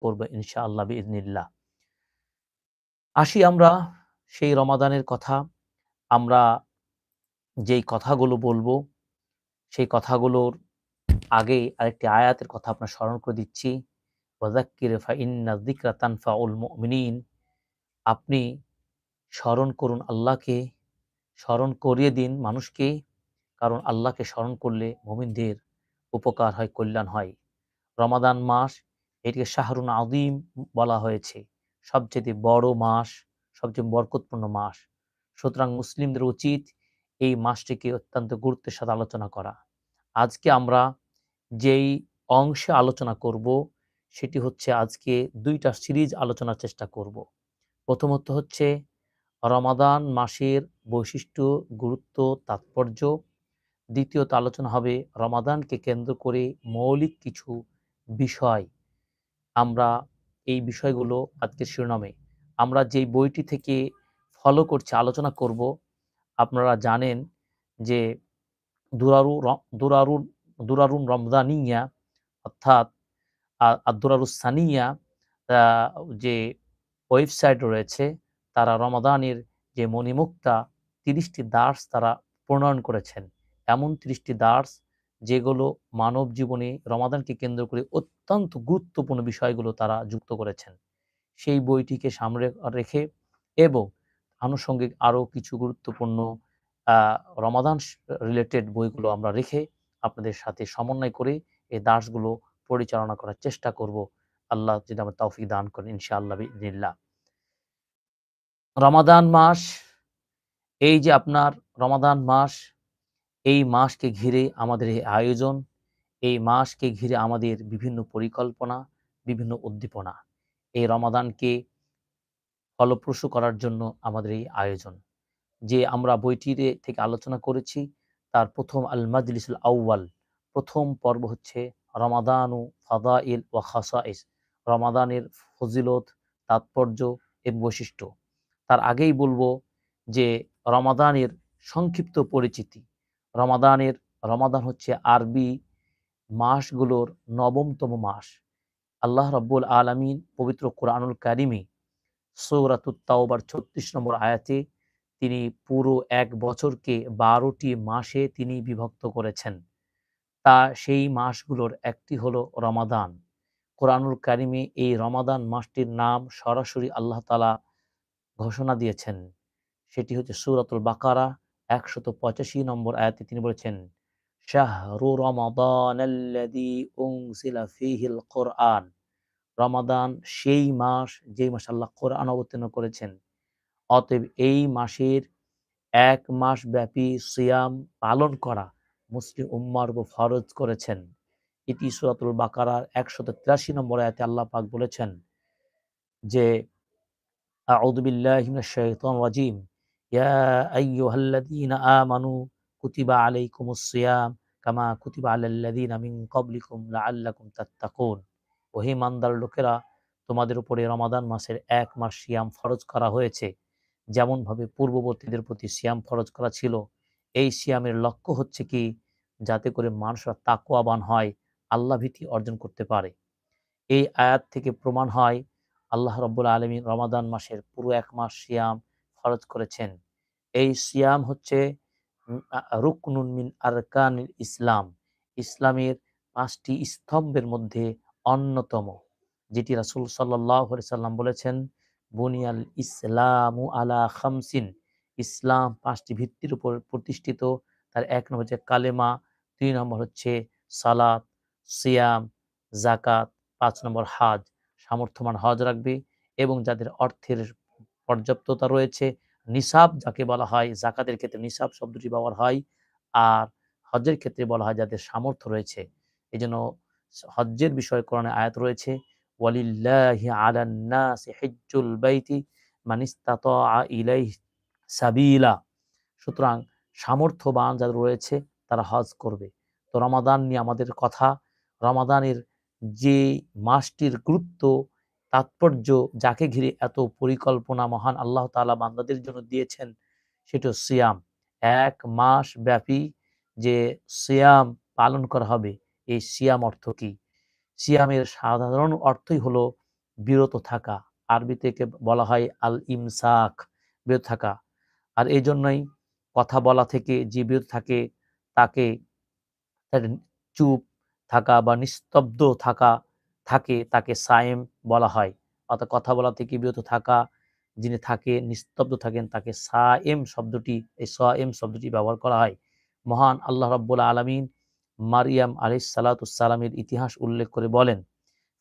করব ইনশাআল্লাহ বিইذনিল্লাহ। আসি আমরা সেই রমাদানের কথা। আমরা যেই কথাগুলো বলবো, সেই কথাগুলোর আগেই আরেকটি আয়াতের কথা আপনার স্মরণ করে দিচ্ছি। ওয়াযাক্কির ফাইন্না যিকরা তানফাউল মুমিনিন। আপনি স্মরণ করুন আল্লাহকে, স্মরণ করিয়ে দিন মানুষকে, কারণ আল্লাহকে স্মরণ করলে মুমিনদের উপকার হয়, কল্যাণ হয়। রমাদান মাস, এটিকে শাহরুন আযীম বলা হয়েছে। সবচেয়ে বড় মাস, সবচেয়ে বরকতপূর্ণ মাস। সুতরাং মুসলিমদের উচিত এই মাসটিকে অত্যন্ত গুরুত্বের সাথে আলোচনা করা। আজকে আমরা যেই অংশে আলোচনা করব, সেটি হচ্ছে আজকে ২ টা সিরিজ আলোচনার চেষ্টা করব। প্রথমত হচ্ছে রমাদান মাসের বৈশিষ্ট্য, গুরুত্ব, তাৎপর্য। দ্বিতীয়ত আলোচনা হবে রমাদানকে কেন্দ্র করে মৌলিক কিছু বিষয়। আমরা এই বিষয়গুলো আজকের শিরোনামে, আমরা যেই বইটি থেকে ফলো করছি, আলোচনা করব, আপনারা জানেন যে দুরারু র দুরারুন দুরারুন রমজানিয়া, অর্থাৎ আদ-দুরারুস সানিয়া, আ যে ওয়েবসাইট রয়েছে, তারা রমাদানের যে মণিমুক্তা ৩০ টি দার্স তারা প্রণয়ন করেছেন। এমন ৩০ টি দার্স যেগুলো মানব জীবনে রমাদানকে কেন্দ্র করে অত্যন্ত গুরুত্বপূর্ণ বিষয়গুলো তারা যুক্ত করেছেন। সেই বইটিকে সামনে রেখে এবং আনুষঙ্গিক আরও কিছু গুরুত্বপূর্ণ আ রমাদান রিলেটেড বইগুলো আমরা রেখে আপনাদের সাথে সমন্বয় করে এই দার্সগুলো পরিচালনা করার চেষ্টা করব। আল্লাহ যদি আমাদের তৌফিক দান করেন ইনশাআল্লাহ বিইذনিল্লাহ। রমাদান মাস, এই যে আপনার রমাদান মাস, এই মাসকে ঘিরে আমাদের এই আয়োজন, এই মাসকে ঘিরে আমাদের বিভিন্ন পরিকল্পনা, বিভিন্ন উদ্দীপনা। এই রমাদানকে ফলপ্রসূ করার জন্য আমাদের এই আয়োজন। যে আমরা বইটিতে থেকে আলোচনা করেছি, তার ১ম আল মাজলিসুল আউয়াল, ১ম পর্ব হচ্ছে রমাদানু ফাদাইল ওয়া খাসাইস, রমাদানের ফজিলত, তাৎপর্য এবং বৈশিষ্ট্য। তার আগেই বলবো যে রমাদানের সংক্ষিপ্ত পরিচিতি। রমাদানের রমাদান হচ্ছে আরবি মাসগুলোর ৯ম মাস। আল্লাহ রাব্বুল আলামিন পবিত্র কোরআনুল কারিমে সূরাতুত তাওবার ৩৬ নম্বর আয়াতে তিনি পুরো ১ বছরকে ১২ টি মাসে তিনি বিভক্ত করেছেন। তা সেই মাসগুলোর একটি হলো রমাদান। কোরআনুল কারিমে এই রমাদান মাসটির নাম সরাসরি আল্লাহ তাআলা ঘোষণা দিয়েছেন। সেটি হচ্ছে সূরাতুল বাকারা ১৮৫ নম্বর আয়াতে তিনি বলেছেন, শাহরু রমাদানাল্লাযী উনজিলা ফীহিল কুরআন। রমাদান সেই মাস যেই মাসে আল্লাহ কোরআন অবতীর্ণ করেছেন। অতএব এই মাসের ১ মাস ব্যাপী সিয়াম পালন করা মুসলিম উম্মাহর উপর ফরজ করেছেন। এটি সূরাতুল বাকারার ১৮৩ নম্বর আয়াতে আল্লাহ পাক বলেছেন যে, আউযু বিল্লাহি মিনাশ শাইতানির রাজীম। ইয়া আইয়ুহাল্লাযীনা আমানু কুতিবা আলাইকুমুস সিয়াম কামা কুতিবা আলাল্লাযীনা মিন ক্বাবলিকুম লাআল্লাকুম তাত্তাকুন। ওহে ঈমানদার লোকেরা, তোমাদের উপরে রমাদান মাসের ১ মাস সিয়াম ফরজ করা হয়েছে, যেমনভাবে পূর্ববর্তীদের প্রতি সিয়াম ফরজ করা ছিল। এই সিয়ামের লক্ষ্য হচ্ছে কি? যাতে করে মানুষরা তাকওয়াবান হয়, আল্লাহ ভীতি অর্জন করতে পারে। এই আয়াত থেকে প্রমাণ হয় আল্লাহ রাব্বুল আলামিন রমাদান মাসের পুরো ১ মাস সিয়াম ফরজ করেছেন। এই সিয়াম হচ্ছে রুকনুন মিন আরকানিল ইসলাম। ইসলামের ৫ টি স্তম্ভের মধ্যে অন্যতম। যেটি রাসূল সাল্লাল্লাহু আলাইহি সাল্লাম বলেছেন, বুনিয়াল ইসলামু আলা খামসিন। ইসলাম ৫ টি ভিত্তির উপর প্রতিষ্ঠিত। তার ১ নম্বর হচ্ছে কালেমা, ২ নম্বর হচ্ছে সালাত, সিয়াম, যাকাত, ৫ নম্বর হজ। সামর্থ্যবান হজ রাখবে এবং যাদের অর্থের পর্যাপ্ততা রয়েছে, নিসাব যাকে বলা হয়, যাকাতের ক্ষেত্রে নিসাব শব্দটি ব্যবহার হয়। আর হজ্জের ক্ষেত্রে বলা হয় যাদের সামর্থ্য রয়েছে। এজন্য হজ্জের বিষয়ে কোরআনে আয়াত রয়েছে, ওয়ালিল্লাহি আলান নাসি হিজ্জুল বাইতি মান ইসতাতাআ ইলাইহি সাবিলা। সুতরাং সামর্থ্যবান যারা রয়েছে তারা হজ করবে। তো রমাদান নিয়ে আমাদের কথা। রমাদানের যে মাসটির গুরুত্ব, তাৎপর্য, যাকে ঘিরে এত পরিকল্পনা মহান আল্লাহ তাআলা বান্দাদের জন্য দিয়েছেন, সেটা সিয়াম। ১ মাস ব্যাপী যে সিয়াম পালন করা হবে, এই সিয়াম অর্থ কি? সিয়ামের সাধারণ অর্থই হলো বিরত থাকা। আরবিতে একে বলা হয় আল ইমসাক, বিরত থাকা। আর এজন্যই কথা বলা থেকে যে বিরত থাকে তাকে তার চুপ থাকা বা নিস্তব্ধ তাকে সায়েম বলা হয়। অর্থাৎ কথা বলা থেকে বিরত থাকা, যিনি নিস্তব্ধ থাকেন তাকে সায়েম শব্দটি, এই সায়েম শব্দটি ব্যবহার করা হয়। মহান আল্লাহ রাব্বুল আলামিন মারিয়াম আলাইহিস সালাতু সালামের ইতিহাস উল্লেখ করে বলেন,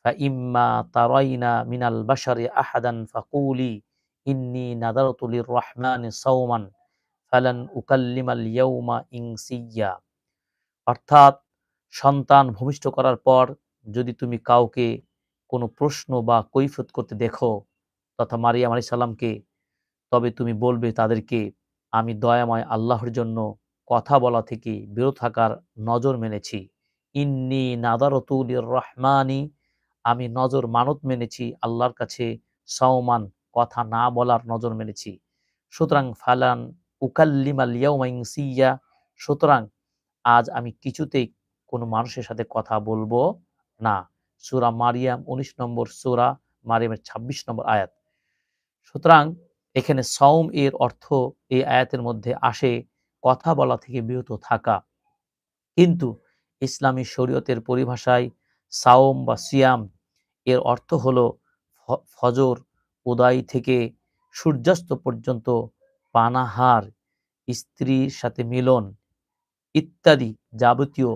ফাইম্মা তারাইনা মিনাল বাশারি আহাদান ফাকুলি ইন্নী নাযারতু লির-রাহমানি সাওমান ফালান উকাল্লিমাল ইয়াওমা ইনসিয়্যা। অর্থাৎ সন্তান ভূমিষ্ঠ করার পর যদি তুমি কাউকে কোনো প্রশ্ন বা কৈফিয়ত করতে দেখো, তথা মারিয়াম আলাইহিস সালামকে, তবে তুমি বলবে তাদেরকে, আমি দয়াময় আল্লাহর জন্য কথা বলা থেকে বিরত থাকার নজর মেনেছি। ইন্নী নাযারতু লির-রাহমানি, আমি নজর মানত মেনেছি আল্লাহর কাছে, সাওমান, কথা না বলার নজর মেনেছি। সুতরাং ফালান উকাল্লিমাল ইয়াওমা ইনসিয়্যা, সুতরাং আজ আমি কিছুতেই কোনো মানুষের সাথে কথা বলবো না। সূরা মারিয়াম ১৯ নম্বর সূরা মারিয়ামের ২৬ নম্বর আয়াত। সুতরাং এখানে সওম এর অর্থ এই আয়াতের মধ্যে আসে কথা বলা থেকে বিরত থাকা। কিন্তু ইসলামী শরীয়তের পরিভাষায় সাওম বা সিয়াম এর অর্থ হলো ফজর উদয় থেকে সূর্যাস্ত পর্যন্ত পানাহার, স্ত্রীর সাথে মিলন ইত্যাদি যাবতীয়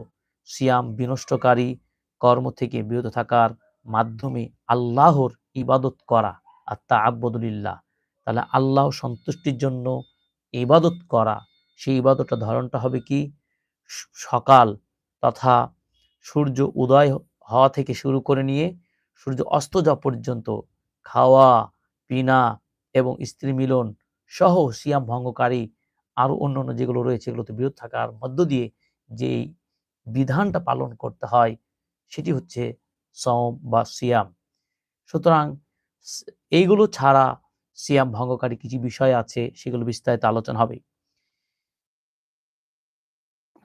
সিয়াম বিনষ্টকারী কর্ম থেকে বিরত থাকার মাধ্যমে আল্লাহর ইবাদত করা, আর তাআব্বুদু লিল্লাহ। তাহলে আল্লাহ সন্তুষ্টির জন্য ইবাদত করা, সেই ইবাদতটার ধরনটা হবে কি? সকাল তথা সূর্য উদয় হওয়া থেকে শুরু করে নিয়ে সূর্য অস্ত যাওয়া পর্যন্ত খাওয়া, পিনা এবং স্ত্রী মিলন সহ সিয়াম ভঙ্গকারী আরো অন্যান্য যেগুলো রয়েছে এগুলোতে বিরত থাকার মধ্য দিয়ে যেই বিধানটা পালন করতে হয় সেটি হচ্ছে সওম বা সিয়াম। সুতরাং স এইগুলো ছাড়া সিয়াম ভঙ্গকারী কিছু বিষয় আছে, সেগুলো বিস্তারিত আলোচনা হবে।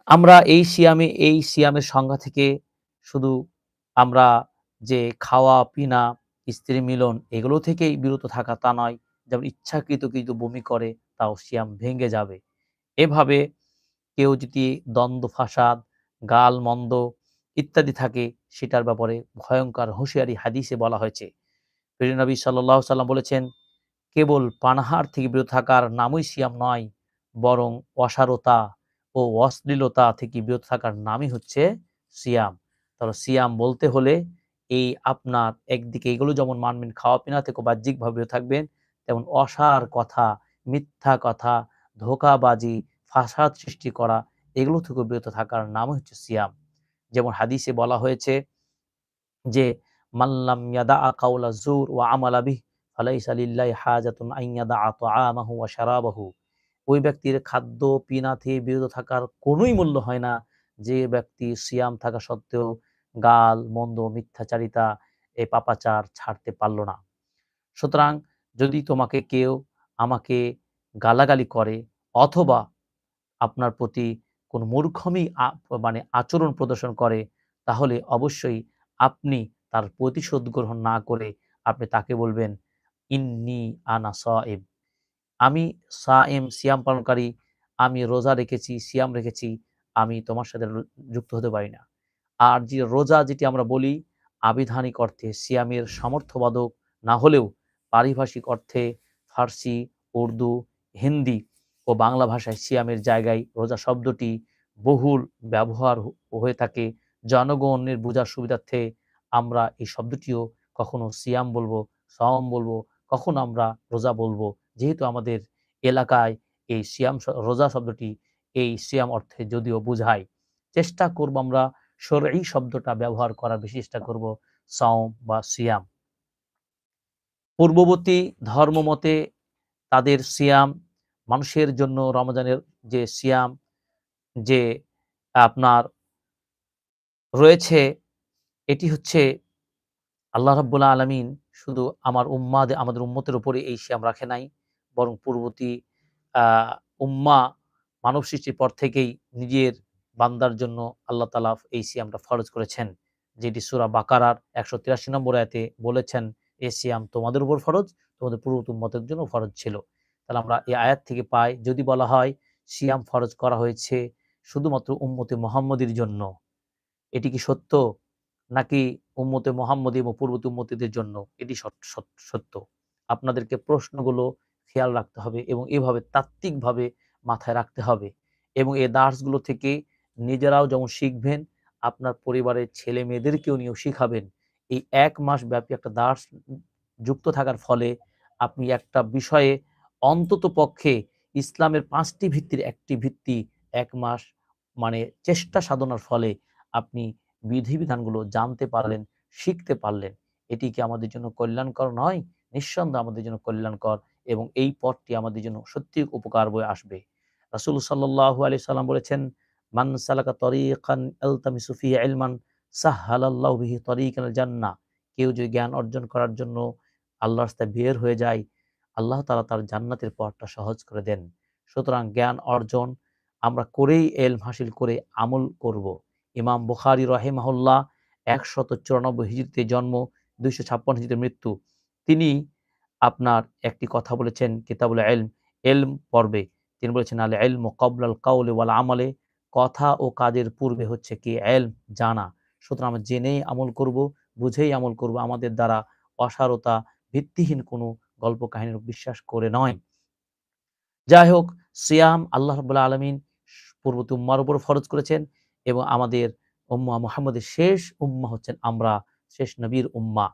আমরা এই সিয়ামের সংজ্ঞা থেকে শুধু আমরা যে খাওয়া-পিনা, স্ত্রী মিলন এগুলো থেকেই বিরত থাকা তা নয়। যেমন ইচ্ছাকৃত কিছু বমি করে তাও সিয়াম ভেঙে যাবে। এভাবে কেউ যদি দ্বন্দ্ব ফাসাদ, গাল-মন্দ ইত্যাদি থাকে সেটার ব্যাপারে ভয়ংকর হুঁশিয়ারি হাদিসে বলা হয়েছে। প্রিয় নবী সাল্লাল্লাহু আলাইহি সাল্লাম বলেছেন, কেবল পানাহার থেকে বিরত থাকার নামই সিয়াম নয়, বরং অসারতা ও অশ্লীলতা থেকে বিরত থাকার নামই হচ্ছে সিয়াম। তাহলে সিয়াম বলতে হলে এই আপনার একদিকে এগুলো যেমন মানবেন, খাওয়া-পিনা থেকে বাহ্যিকভাবে বিরত থাকবেন, তেমন অসার কথা, মিথ্যা কথা, ধোঁকাবাজি, ফাসাদ সৃষ্টি করা এগুলো থেকেও বিরত থাকার নামই হচ্ছে সিয়াম। যেমন হাদিসে বলা হয়েছে যে, মাল্লাম ইয়াদাআ কাওলা যুর ওয়া আমালা বিহি ফালাইসা লিল্লাহি হাজাতুন আন ইয়াদাআ তাআমাহু ওয়া শারাবাহু। ওই ব্যক্তির খাদ্য পিনা থেকে বিরত থাকার কোনই মূল্য হয় না, যে ব্যক্তি সিয়াম থাকা সত্ত্বেও গাল, মন্দ, মিথ্যাচারিতা, এই পাপাচার ছাড়তে পারল না। সুতরাং যদি তোমাকে কেউ আমাকে গালাগালি করে অথবা আপনার প্রতি কোনো মূর্খমি মানে আচরণ প্রদর্শন করে, তাহলে অবশ্যই আপনি তার প্রতিশোধ গ্রহণ না করে আপনি তাকে বলবেন, ইন্নী আনা সাইম, আমি সায়েম, সিয়াম পালনকারী, আমি রোজা রেখেছি, সিয়াম রেখেছি, আমি তোমার সাথে যুক্ত হতে পারি না। আর যে রোজা যেটি আমরা বলি আবিধানিক অর্থে সিয়ামের সমর্থবাদক না হলেও পারিভাষিক অর্থে ফার্সি, উর্দু, হিন্দি ও বাংলা ভাষায় সিয়ামের জায়গায় রোজা শব্দটি বহুল ব্যবহার হয়ে থাকে। জনগণের বোঝার সুবিধার্থে আমরা এই শব্দটিও কখনো সিয়াম বলবো, সাওম বলবো, কখনো আমরা রোজা বলবো। যেহেতু আমাদের এলাকায় এই রোজা শব্দটি এই সিয়াম অর্থে যদিও বোঝায়, চেষ্টা করব আমরা শরঈ শব্দটা ব্যবহার করার বেশি চেষ্টা করব, সাওম বা সিয়াম। পূর্ববর্তী ধর্মমতে তাদের সিয়াম, মানুষের জন্য রমজানের যে সিয়াম যে আপনার রয়েছে, এটি হচ্ছে আল্লাহ রাব্বুল আলামিন শুধু আমাদের উম্মতের উপরে এই সিয়াম রাখে নাই, বরং পূর্ববর্তী আ উম্মাহ মানব সৃষ্টির পর থেকেই নিজের বান্দার জন্য আল্লাহ তাআলা এই সিয়ামটা ফরজ করেছেন। যেটি সূরা বাকারার ১৮৩ নম্বর আয়াতে বলেছেন, এ সিয়াম তোমাদের উপর ফরজ, তোমাদের পূর্ববর্তী উম্মতের জন্য ফরজ ছিল। তাহলে আমরা এই আয়াত থেকে পাই, যদি বলা হয় সিয়াম ফরজ করা হয়েছে শুধুমাত্র উম্মতে মুহাম্মদীর জন্য, এটি কি সত্য? নাকি উম্মতে মুহাম্মদী এবং পূর্ববর্তী উম্মতীদের জন্য? এটি সত্য। আপনাদেরকে প্রশ্নগুলো খেয়াল রাখতে হবে এবং এভাবে তাত্ত্বিকভাবে মাথায় রাখতে হবে এবং এই দার্সগুলো থেকে নিজেরাও যেমন শিখবেন, আপনার পরিবারের ছেলে-মেয়েদেরকেও নিয়েও শিখাবেন। এই ১ মাস ব্যাপী একটা দার্স যুক্ত থাকার ফলে আপনি একটা বিষয়ে অন্ততপক্ষে ইসলামের ৫ টি ভিত্তির ১ টি ভিত্তি ১ মাস মানে চেষ্টা সাধনার ফলে আপনি বিধিবিধানগুলো জানতে পারলেন, শিখতে পারলেন। এটি কি আমাদের জন্য কল্যাণকর নয়? নিঃসন্দেহে আমাদের জন্য কল্যাণকর এবং এই পথটি আমাদের জন্য সত্যিই উপকার বয়ে আসবে। রাসূল সাল্লাল্লাহু আলাইহি সাল্লাম বলেছেন, "মান সালাকা তরিকান ইয়ালতামিসু ফিহি ইলমান সাহহালাল্লাহু বিহি তরিকাল জান্নাহ।" কেউ যদি জ্ঞান অর্জন করার জন্য আল্লাহর রাস্তায় বের হয়ে যায়, আল্লাহ তাআলা তার জান্নাতের পথটা সহজ করে দেন। সুতরাং জ্ঞান অর্জন আমরা করেই ইলম হাসিল করে আমল করব। ইমাম বুখারী রাহিমাহুল্লাহ ১৯৪ হিজরিতে জন্ম, ২৫৬ হিজরিতে মৃত্যু। তিনি আপনার একটি কথা বলেছেন কিতাবুল ইলম, ইলম পর্বে। তিনি বলেছেন, "আল ইলমু ক্বাবলাল কাওলি ওয়াল আমালে।" কথা ও কাজের পূর্বে হচ্ছে কি ইলম, জানা। সুতরাং আমরা জেনেই আমল করব, বুঝেই আমল করব। আমাদের দ্বারা অসারতা, ভিত্তিহীন কোনো গল্প কাহিনীর বিশ্বাস করে নয়। যাই হোক, সিয়াম আল্লাহ রাব্বুল আলামিন পূর্ববর্তী উম্মার উপর ফরজ করেছেন এবং আমাদের উম্মাহ মুহাম্মদের শেষ উম্মাহ হচ্ছেন আমরা, শেষ নবীর উম্মাহ।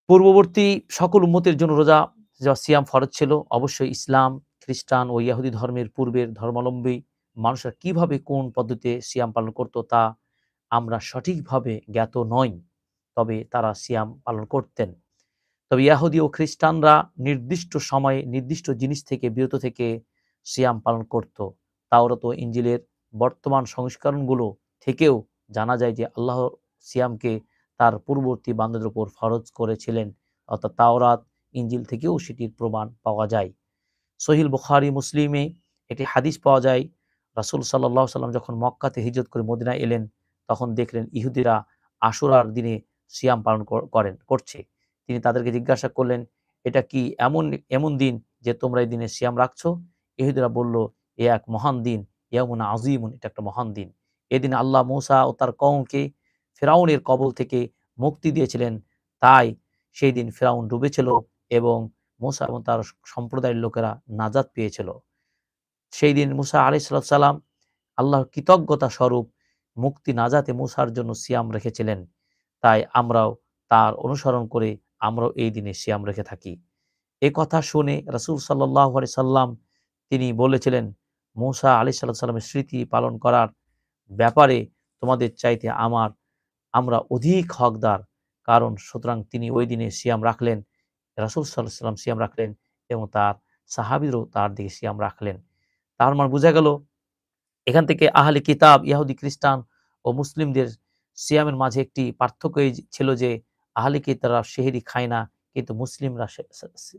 পূর্ববর্তী সকল উম্মতের জন্য রোজা সিয়াম ফরজ ছিল। অবশ্যই ইসলাম, খ্রিস্টান ও ইয়াহুদি ধর্মের পূর্বের ধর্মাবলম্বী মানুষরা কিভাবে কোন পদ্ধতিতে সিয়াম পালন করত তা আমরা সঠিকভাবে জ্ঞাত নই। তবে তারা সিয়াম পালন করতেন। তবে ইয়াহুদি ও খ্রিস্টানরা নির্দিষ্ট সময়ে নির্দিষ্ট জিনিস থেকে বিরত থেকে সিয়াম পালন করত। তাওরাত ও ইনজিলের বর্তমান সংস্করণগুলো থেকেও জানা যায় যে আল্লাহ সিয়ামকে তার পূর্ববর্তী বান্দাদের উপর ফরজ করেছিলেন। অর্থাৎ তাওরাত, ইনজিল থেকেও সেটির প্রমাণ পাওয়া যায়। সহিহ বুখারী, মুসলিমে একটি হাদিস পাওয়া যায়, রাসূল সাল্লাল্লাহু আলাইহি ওয়াসাল্লাম যখন মক্কা থেকে হিজরত করে মদিনায় এলেন, তখন দেখলেন ইহুদিরা আশুরার দিনে সিয়াম পালন করছে। তিনি তাদেরকে জিজ্ঞাসা করলেন, "এটা কি এমন এমন দিন যে তোমরা এই দিনে সিয়াম রাখছো?" ইহুদিরা বলল, "এ এক মহান দিন, ইয়াউমুন আযীমুন, এটা একটা মহান দিন। এদিন আল্লাহ মূসা ও তার কওমকে ফিরআউনের কবল থেকে মুক্তি দিয়েছিলেন। তাই সেই দিন ফিরআউন ডুবেছিল এবং মূসা এবং তার সম্প্রদায়ের লোকেরা নাজাত পেয়েছিল। সেই দিন মূসা আলাইহিস সালাম আল্লাহর কৃতজ্ঞতা স্বরূপ মুক্তি নাজাতে মূসার জন্য সিয়াম রেখেছিলেন। তাই আমরাও তার অনুসরণ করে আমরাও এই দিনে সিয়াম রেখে থাকি।" এ কথা শুনে রাসূল সাল্লাল্লাহু আলাইহি সাল্লাম তিনি বলেছিলেন, "মূসা আলাইহিস সালামের স্মৃতি পালন করার ব্যাপারে তোমাদের চাইতে আমরা অধিক হকদার। কারণ সুতরাং তিনি ওই দিনে সিয়াম রাখলেন। রাসূল সাল্লাল্লাহু আলাইহি সাল্লাম সিয়াম রাখলেন এবং তার সাহাবীরাও তার দিকে সিয়াম রাখলেন। তার মানে বোঝা গেল এখান থেকে আহলে কিতাব, ইহুদি, খ্রিস্টান ও মুসলিমদের সিয়ামের মাঝে একটি পার্থক্য এই ছিল যে আহলে কিতাবরা সেহরি খায় না, কিন্তু মুসলিমরা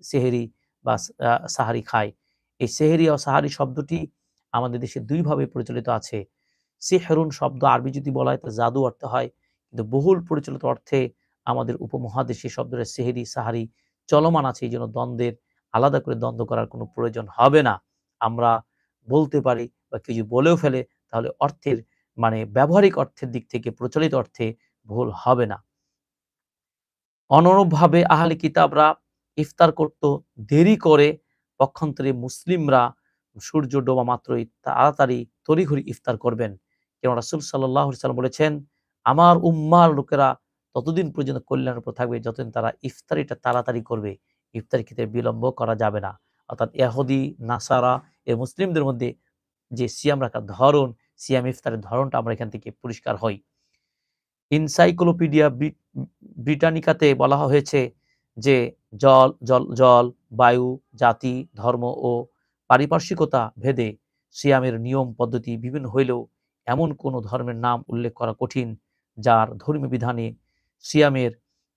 সেহরি বা সাহারি খায়। এই সেহরি ও সাহারি শব্দটি আমাদের দেশে ২ ভাবে প্রচলিত আছে। সিহরুন শব্দ আরবি যদি বলা হয় তো জাদু অর্থে হয়। কিন্তু বহুল পরিচালিত অর্থে আমাদের উপমহাদেশে শব্দটা সেহরি, সাহারি চলমান আছে। এইজন্য আলাদা করে দ্বন্দ্ব করার কোনো প্রয়োজন হবে না। আমরা বলতে পারি বা কেউ যদি বলেও ফেলে তাহলে অর্থের মানে ব্যবহারিক অর্থের দিক থেকে প্রচলিত অর্থে ভুল হবে না। অনুরূপভাবে আহলে কিতাবরা ইফতার করত দেরি করে, পক্ষান্তরে মুসলিমরা সূর্য ডোবা মাত্রই তাড়াতাড়ি তড়িঘড়ি ইফতার করবেন। কেননা রাসূল সাল্লাল্লাহু আলাইহি ওয়াসাল্লাম বলেছেন, "আমার উম্মাহর লোকেরা ততদিন পর্যন্ত কল্যাণের উপর থাকবে যতদিন তারা ইফতারিটা তাড়াতাড়ি করবে। ইফতারের ক্ষেত্রে বিলম্ব করা যাবে না।" অর্থাৎ ইহুদি, নাসারা মুসলিমদের মধ্যে যে সিয়াম রাখার ধরন, সিয়াম ইফতারের ধরনটা আমরা এখান থেকে পরিষ্কার হই। এনসাইক্লোপিডিয়া ব্রিটানিকাতে বলা হয়েছে যে জল, বায়ু, জাতি, ধর্ম ও পারিপার্শ্বিকতা ভেদে সিয়ামের নিয়ম পদ্ধতি বিভিন্ন হইলেও এমন কোনো ধর্মের নাম উল্লেখ করা কঠিন যার ধর্মীয় বিধানে সিয়ামের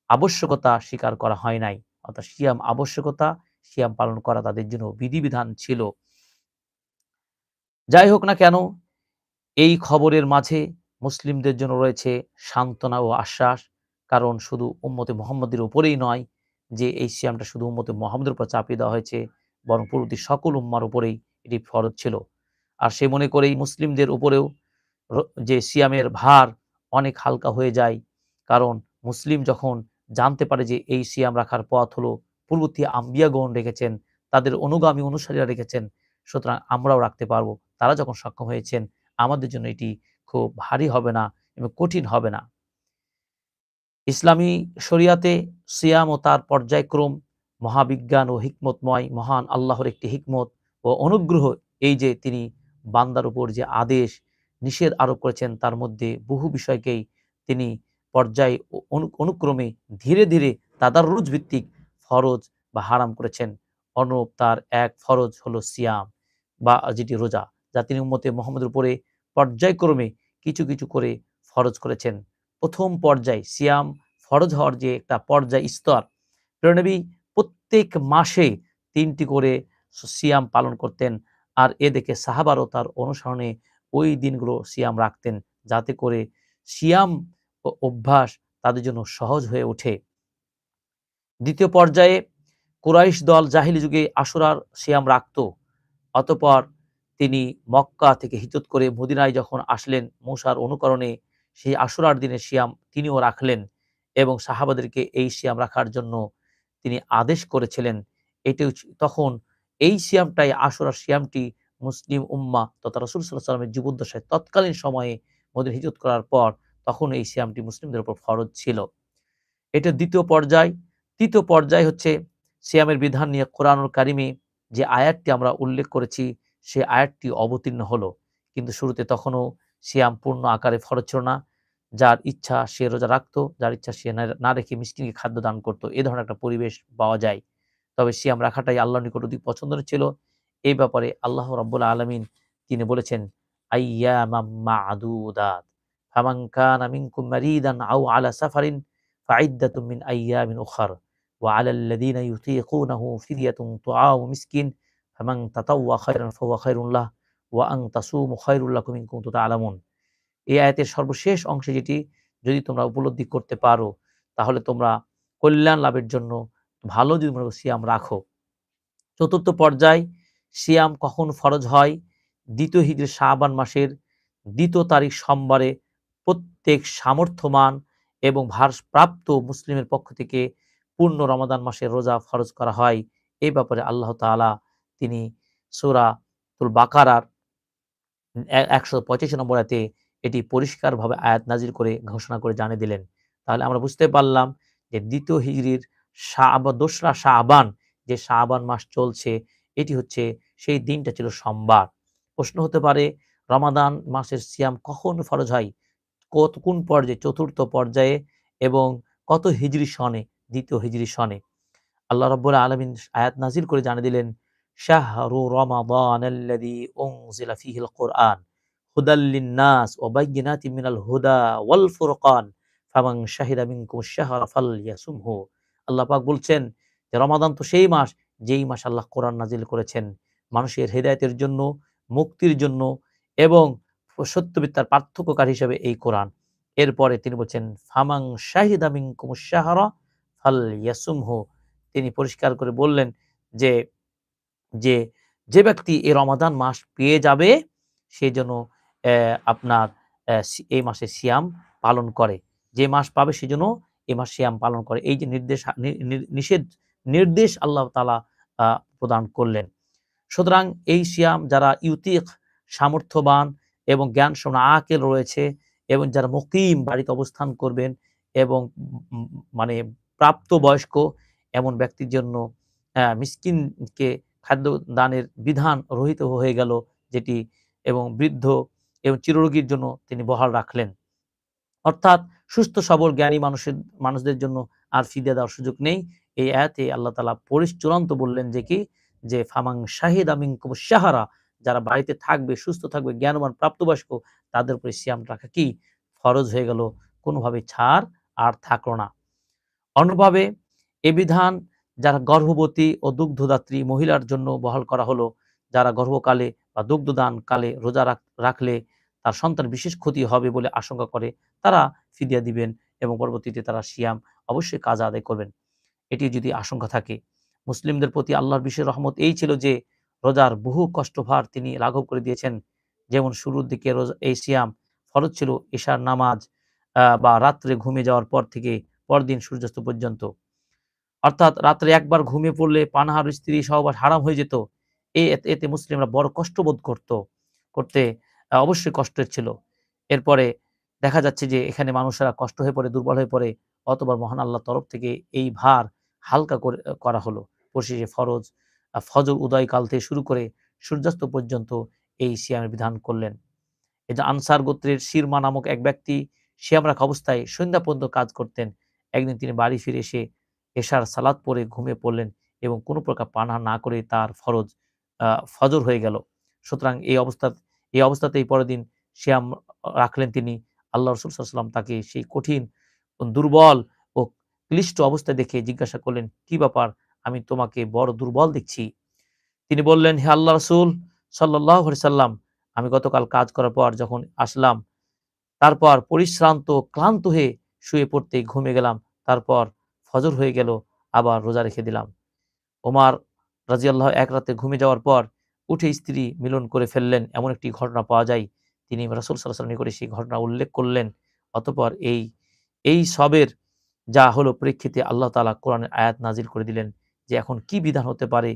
আবশ্যকতা স্বীকার করা হয় নাই। অর্থাৎ সিয়াম পালন করা তাদের জন্য বিধিবিধান ছিল। যাই হোক না কেন, এই খবরের মাঝে মুসলিমদের জন্য রয়েছে সান্ত্বনা ও আশ্বাস। কারণ শুধু উম্মতে মুহাম্মদের উপরেই নয় যে এই সিয়ামটা শুধু উম্মতে মুহাম্মদের উপর চাপিয়ে দেওয়া হয়েছে, বরং পূর্ববর্তী সকল উম্মার উপরেই এটি ফরজ ছিল। আর সে মনে করেই মুসলিমদের উপরেও র যে সিয়ামের ভার অনেক হালকা হয়ে যায়। কারণ মুসলিম যখন জানতে পারে যে এই সিয়াম রাখার পথ হলো পূর্ববর্তী আম্বিয়াগণ রেখেছেন, তাদের অনুগামী অনুসারীরা রেখেছেন, সুতরাং আমরাও রাখতে পারবো। তারা যখন সক্ষম হয়েছেন, আমাদের জন্য এটি খুব ভারী হবে না এবং কঠিন হবে না। ইসলামী শরিয়াতে সিয়াম ও তার পর্যায়ক্রম মহাবিজ্ঞান ও হিকমতময় মহান আল্লাহর একটি হিকমত ও অনুগ্রহ। এই যে তিনি বান্দার উপর যে আদেশ নিষেধ আরোপ করেছেন, তার মধ্যে বহু বিষয়কেই তিনি পর্যায় ও অনুক্রমে ধীরে ধীরে তাদাররুজ ভিত্তিক ফরজ বা হারাম করেছেন। অনুরূপ তার এক ফরজ হলো সিয়াম বা যেটি রোজা, যা তিনি উম্মতে মুহাম্মদের উপরে পর্যায়ক্রমে কিছু কিছু করে ফরজ করেছেন। প্রথম পর্যায় সিয়াম ফরজ হওয়ার যে একটা পর্যায় স্তর, প্রিয়নবী প্রত্যেক মাসে ৩টি করে সিয়াম পালন করতেন। আর এ দেখে সাহাবারও তার অনুসরণে ওই দিনগুলো সিয়াম রাখতেন, যাতে করে সিয়াম অভ্যাস তাদের জন্য সহজ হয়ে ওঠে। দ্বিতীয় পর্যায়ে কুরাইশ দল জাহিলি যুগে আশুরার সিয়াম রাখত। অতঃপর তিনি মক্কা থেকে হিজরত করে মদিনায় যখন আসলেন, মূসার অনুকরণে সেই আশুরার দিনের সিয়াম তিনিও রাখলেন এবং সাহাবাদেরকে এই সিয়াম রাখার জন্য তিনি আদেশ করেছিলেন। এটি তখন এই সিয়ামটাই আশুরার সিয়ামটি মুসলিম উম্মাহ তথা রাসূল সাল্লাল্লাহু আলাইহি ওয়াসাল্লামের জীবদ্দশায় তৎকালীন সময়ে মদিনায় হিজরত করার পর তখন এই সিয়ামটি মুসলিমদের উপর ফরজ ছিল। এটা দ্বিতীয় পর্যায়। তৃতীয় পর্যায় হচ্ছে সিয়ামের বিধান নিয়ে কোরআনুল কারিমে যে আয়াতটি আমরা উল্লেখ করেছি, সে আয়াতটি অবতীর্ণ হলো। কিন্তু শুরুতে তখনও সিয়াম পূর্ণ আকারে ফরজ ছিল না। যার ইচ্ছা সে রোজা রাখত, যার ইচ্ছা সে না রেখে মিসকিনকে খাদ্য দান করত। এ ধরনের একটা পরিবেশ পাওয়া যায়। তবে সিয়াম রাখাটাই আল্লাহর নিকট অধিক পছন্দের ছিল। এই ব্যাপারে আল্লাহ রাব্বুল আলামিন তিনি বলেছেন, আইয়ামাম মা'দুদাত ফামান কানা মিনকুম মারিদান আও আলা সাফারিন ফাইদ্দাতুম মিন আইয়ামিন উখার ওয়া আলাল লাযিনা ইউতীকুনাহু ফিদিয়াতুন তুআমু মিসকিন ফামান তাতাওয়া খায়রান ফাহুয়া খায়রুন লাহ ওয়া আন তাসুমু খায়রুল লাকুম ইন কুনতুম তা'লামুন। এই আয়াতের সর্বশেষ অংশে যেটি যদি তোমরা উপলব্ধি করতে পারো, তাহলে তোমরা কল্যাণ লাভের জন্য ভালো যদি মনে করো সিয়াম রাখো। চতুর্থ পর্যায় সিয়াম কখন ফরজ হয়? দ্বিতীয় হিজরি শাবান মাসের ২য় তারিখ সোমবারে প্রত্যেক সামর্থ্যবান এবং ভারপ্রাপ্ত মুসলিমের পক্ষ থেকে পূর্ণ রমাদান মাসের রোজা ফরজ করা হয়। এই ব্যাপারে আল্লাহ তাআলা তিনি সূরাতুল বাকারার ১৮৫ নম্বর আয়াতে এটি পরিষ্কারভাবে আয়াত নাজিল করে ঘোষণা করে জানিয়ে দিলেন। তাহলে আমরা বুঝতে পারলাম যে ২য় হিজরির ২রা শাবান, যে শাবান মাস চলছে, এটি হচ্ছে সেই দিনটা ছিল সোমবার। প্রশ্ন হতে পারে, রমাদান মাসের সিয়াম কখন ফরজ হয়? কোন পর্যায়ে? চতুর্থ পর্যায়ে এবং কত হিজরি সনে? ২য় হিজরি সনে। আল্লাহ রাব্বুল আলামিন আয়াত নাজিল করে জানিয়ে দিলেন, শাহরু রমাদানাল্লাযী উনজিলা ফীহিল কুরআন হুদাল লিন-নাস ওয়া বায়্যিনাতিম মিনাল হুদা ওয়াল ফুরকান ফামান শাহিদা মিনকুমুশ শাহরা ফালইয়াসুমহু। আল্লাহ পাক বলছেন যে রমাদান তো সেই মাস, যেই মাসে আল্লাহ কোরআন নাজিল করেছেন মানুষের হেদায়েতের জন্য, মুক্তির জন্য এবং সত্য মিথ্যার পার্থক্যকারী হিসেবে এই কোরআন। এরপরে তিনি বলছেন, ফামান শাহিদা মিনকুমুশ শাহরা ফালইয়াসুমহু। তিনি পরিষ্কার করে বললেন যে, যে, যে ব্যক্তি এই রমাদান মাস পেয়ে যাবে সে যেন আপনার এই মাসে সিয়াম পালন করে। যে মাস পাবে সে যেন এই মাস সিয়াম পালন করে। এই যে নির্দেশ নির্দেশ আল্লাহ তাআলা আ প্রদান করলেন। সুতরাং এই সিয়াম যারা ইউতিক সামর্থ্যবান এবং জ্ঞান সম্পন্ন আকেল রয়েছে এবং যারা মুকিম বাড়িতে অবস্থান করবেন এবং উম মানে প্রাপ্তবয়স্ক এমন ব্যক্তির জন্য মিসকিনকে খাদ্য দানের বিধান রহিত হয়ে গেল, যেটি এবং বৃদ্ধ এবং চিররোগীর জন্য তিনি বহাল রাখলেন। অর্থাৎ সুস্থ সবল জ্ঞানী মানুষদের জন্য আর ফিদিয়া দেওয়ার সুযোগ নেই। এই আয়াতে আল্লাহ তাআলা চূড়ান্ত বললেন যে কি, যে ফামান শাহিদা মিনকুমুশ শাহরা, যারা বাড়িতে থাকবে, সুস্থ থাকবে, জ্ঞানবান প্রাপ্তবয়স্ক, তাদের উপরে সিয়াম রাখা কি ফরজ হয়ে গেল, কোনোভাবে ছাড় আর থাকলো না। অন্যভাবে এ বিধান যারা গর্ভবতী ও দুগ্ধদাত্রী মহিলার জন্য বহাল করা হলো। যারা গর্ভকালে বা দুগ্ধদান কালে রোজা রাখলে তার সন্তান বিশেষ ক্ষতি হবে বলে আশঙ্কা করে, তারা ফিদিয়া দিবেন এবং পরবর্তীতে তারা সিয়াম অবশ্যই কাজা আদায় করবেন। এটি যদি আশঙ্কা থাকে। মুসলিমদের প্রতি আল্লাহর বিশেষ রহমত এই ছিল যে রোজার বহু কষ্টভার তিনি লাঘব করে দিয়েছেন। যেমন শুরুর দিকে এই সিয়াম ফরজ ছিল এশার নামাজ বা রাত্রে ঘুমিয়ে যাওয়ার পর থেকে পরদিন সূর্যাস্ত পর্যন্ত। অর্থাৎ রাত্রে একবার ঘুমিয়ে পড়লে পানাহার, স্ত্রী সহবাস হারাম হয়ে যেত। এতে মুসলিমরা বড় কষ্টবোধ করতে অবশ্যই কষ্টের ছিল। এরপরে দেখা যাচ্ছে যে এখানে মানুষেরা কষ্ট হয়ে পড়ে, দুর্বল হয়ে পড়ে। অতঃপর মহান আল্লাহর তরফ থেকে এই ভার হালকা করা হলো। পরিশেষে ফজর উদয়কাল থেকে শুরু করে সূর্যাস্ত পর্যন্ত এই সিয়ামের বিধান করলেন। এই যে আনসার গোত্রের শিরমা নামক এক ব্যক্তি সিয়াম রাখা অবস্থায় সন্ধ্যা পর্যন্ত কাজ করতেন। একদিন তিনি বাড়ি ফিরে এসে এশার সালাত পড়ে ঘুমিয়ে পড়লেন এবং কোনো প্রকার পানাহার না করে তার ফজর হয়ে গেল। সুতরাং এই অবস্থাতেই পরের দিন সিয়াম রাখলেন তিনি। আল্লাহ রাসূল সাল্লাল্লাহু আলাইহি ওয়াসাল্লাম তাকে সেই কঠিন, দুর্বল ও ক্লিষ্ট অবস্থা দেখে জিজ্ঞাসা করলেন, "কি ব্যাপার? আমি তোমাকে বড় দুর্বল দেখছি।" তিনি বললেন, "হে আল্লাহ রাসূল সাল্লাল্লাহু আলাইহি সাল্লাম, আমি গতকাল কাজ করার পর যখন আসলাম, তারপর পরিশ্রান্ত ক্লান্ত হয়ে শুয়ে পড়তেই ঘুমিয়ে গেলাম। তারপর ফজর হয়ে গেল, আবার রোজা রেখে দিলাম।" ওমর রাদিয়াল্লাহু এক রাতে ঘুমিয়ে যাওয়ার পর উঠে স্ত্রী মিলন করে ফেললেন, এমন একটি ঘটনা পাওয়া যায়। তিনি রাসূল সাল্লাল্লাহু আলাইহি ওয়াসাল্লামের নিকটে সেই ঘটনা উল্লেখ করলেন। অতঃপর এই সবের যা হলো প্রেক্ষিতে আল্লাহ তাআলা কোরআনের আয়াত নাজিল করে দিলেন যে এখন কি বিধান হতে পারে?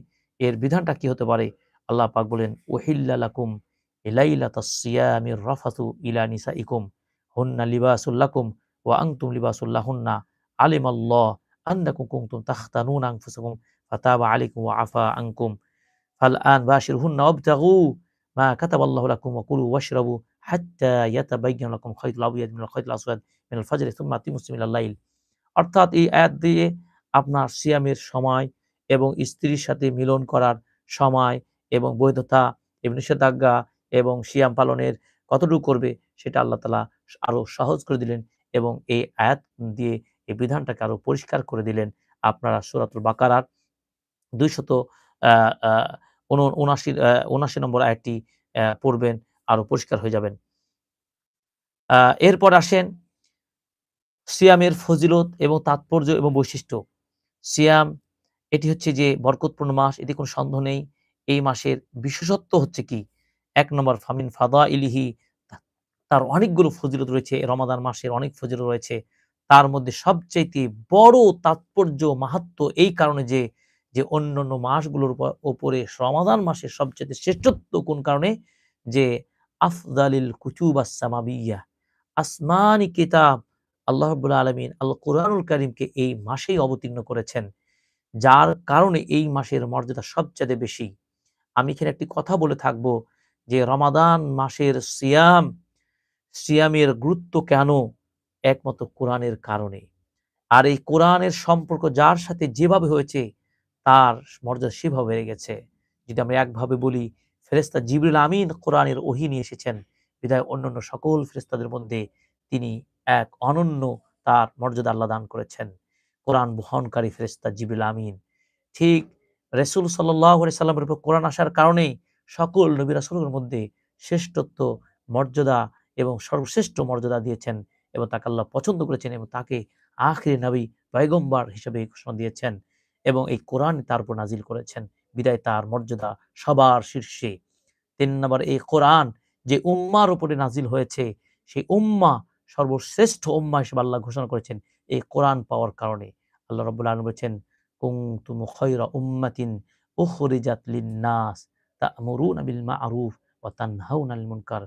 এর বিধানটা কি হতে পারে? আল্লাহ পাক বলেন, "উহিল্লা লাকুম লাইলাতাস সিয়ামির রাফাথু ইলা নিসাইকুম হুন্না লিবাসুল লাকুম ওয়া আনতুম লিবাসুল লাহুন্না আলিমাল্লাহু আন্নাকুম কুনতুম তাখতানুনা আনফুসাকুম ফাতাবা আলাইকুম ওয়া আফা আনকুম ফালআন বাশিরহুন্না ওয়াবতাগু মা কাতাবাল্লাহু লাকুম ওয়া কুলু ওয়াশরাবু হাত্তা ইয়াতাবায়্যানা লাকুম খায়তুল আবিয়াদ মিনাল খায়তিল আসওয়াদ মিনাল ফাজরি সুম্মা আতিমুস সিয়ামা ইলাল লাইল।" অর্থাৎ এই আয়াত দিয়ে আপনার সিয়ামের সময় এবং স্ত্রীর সাথে মিলন করার সময় এবং বৈধতা এবং নিষেধাজ্ঞা এবং সিয়াম পালনের কতটুকু করবে সেটা আল্লাহ তাআলা আরো সহজ করে দিলেন এবং এই আয়াত দিয়ে এই বিধানটাকে আরো পরিষ্কার করে দিলেন। আপনারা সূরাতুল বাকারার ২৭০ আ আ ৭৯ নম্বর আয়াতটি পড়বেন, আরো পরিষ্কার হয়ে যাবেন। এরপর আসেন সিয়ামের ফজিলত এবং তাৎপর্য এবং বৈশিষ্ট্য। সিয়াম এটি হচ্ছে যে বরকতপূর্ণ মাস, এতে কোনো সন্দেহ নেই। এই মাসের বিশেষত্ব হচ্ছে কি? ১ নম্বর ফামিন ফাদাইলিহি, তা তার অনেকগুলো ফজিলত রয়েছে। রমাদান মাসের অনেক ফজিলত রয়েছে। তার মধ্যে সবচাইতে বড় তাৎপর্য, মাহাত্ম্য এই কারণে যে অন্যান্য মাসগুলোর উপরে রমাদান মাসের সবচাইতে শ্রেষ্ঠত্ব কোন কারণে? যে আফদালিল কুতুবাস সামাবিয়্যাহ, আসমানি কিতাব আল্লাহ রাব্বুল আলামিন আল কোরআনুল কারীমকে এই মাসেই অবতীর্ণ করেছেন। যার কারণে এই মাসের মর্যাদা সবচাইতে বেশি। আমি এখানে একটি কথা বলে থাকবো যে রমাদান মাসের সিয়ামের গুরুত্ব কেন? একমাত্র কোরআনের কারণে। আর এই কোরআনের সম্পর্ক যার সাথে যেভাবে হয়েছে তার মর্যাদা সেভাবে বেড়ে গেছে। যদি আমরা একভাবে বলি, ফেরেশতা জিবরিল আমিন কোরআনের ওহী নিয়ে এসেছেন। বিধায় অন্যান্য সকল ফেরেশতাদের মধ্যে তিনি এক অনন্য, তার মর্যাদা আল্লাহ দান করেছেন। কোরআন বহনকারী ফেরেশতা জিবরিল আমিন। ঠিক রাসূল সাল্লাল্লাহু আলাইহি সাল্লামের উপর কোরআন আসার কারণেই সকল নবী রাসূলের মধ্যে শ্রেষ্ঠত্ব, মর্যাদা এবং সর্বশ্রেষ্ঠ মর্যাদা দিয়েছেন এবং তাকে আল্লাহ পছন্দ করেছেন এবং তাকে আখিরি নবী, পয়গম্বর হিসেবে ঘোষণা দিয়েছেন এবং এই কোরআন তার উপর নাজিল করেছেন। বিধায় তার মর্যাদা সবার শীর্ষে। ৩ নম্বর এই কোরআন যে উম্মার উপরে নাজিল হয়েছে, সেই উম্মাহ সর্বশ্রেষ্ঠ উম্মাহ হিসেবে আল্লাহ ঘোষণা করেছেন এই কোরআন পাওয়ার কারণে। আল্লাহ রাব্বুল আলামিন বলেছেন, কুনতুম খায়রা উম্মাতিন উখরিজাত লিন-নাস তা'মুরুনা বিল মা'রুফ ওয়া তানহাউনা আনিল মুনকার।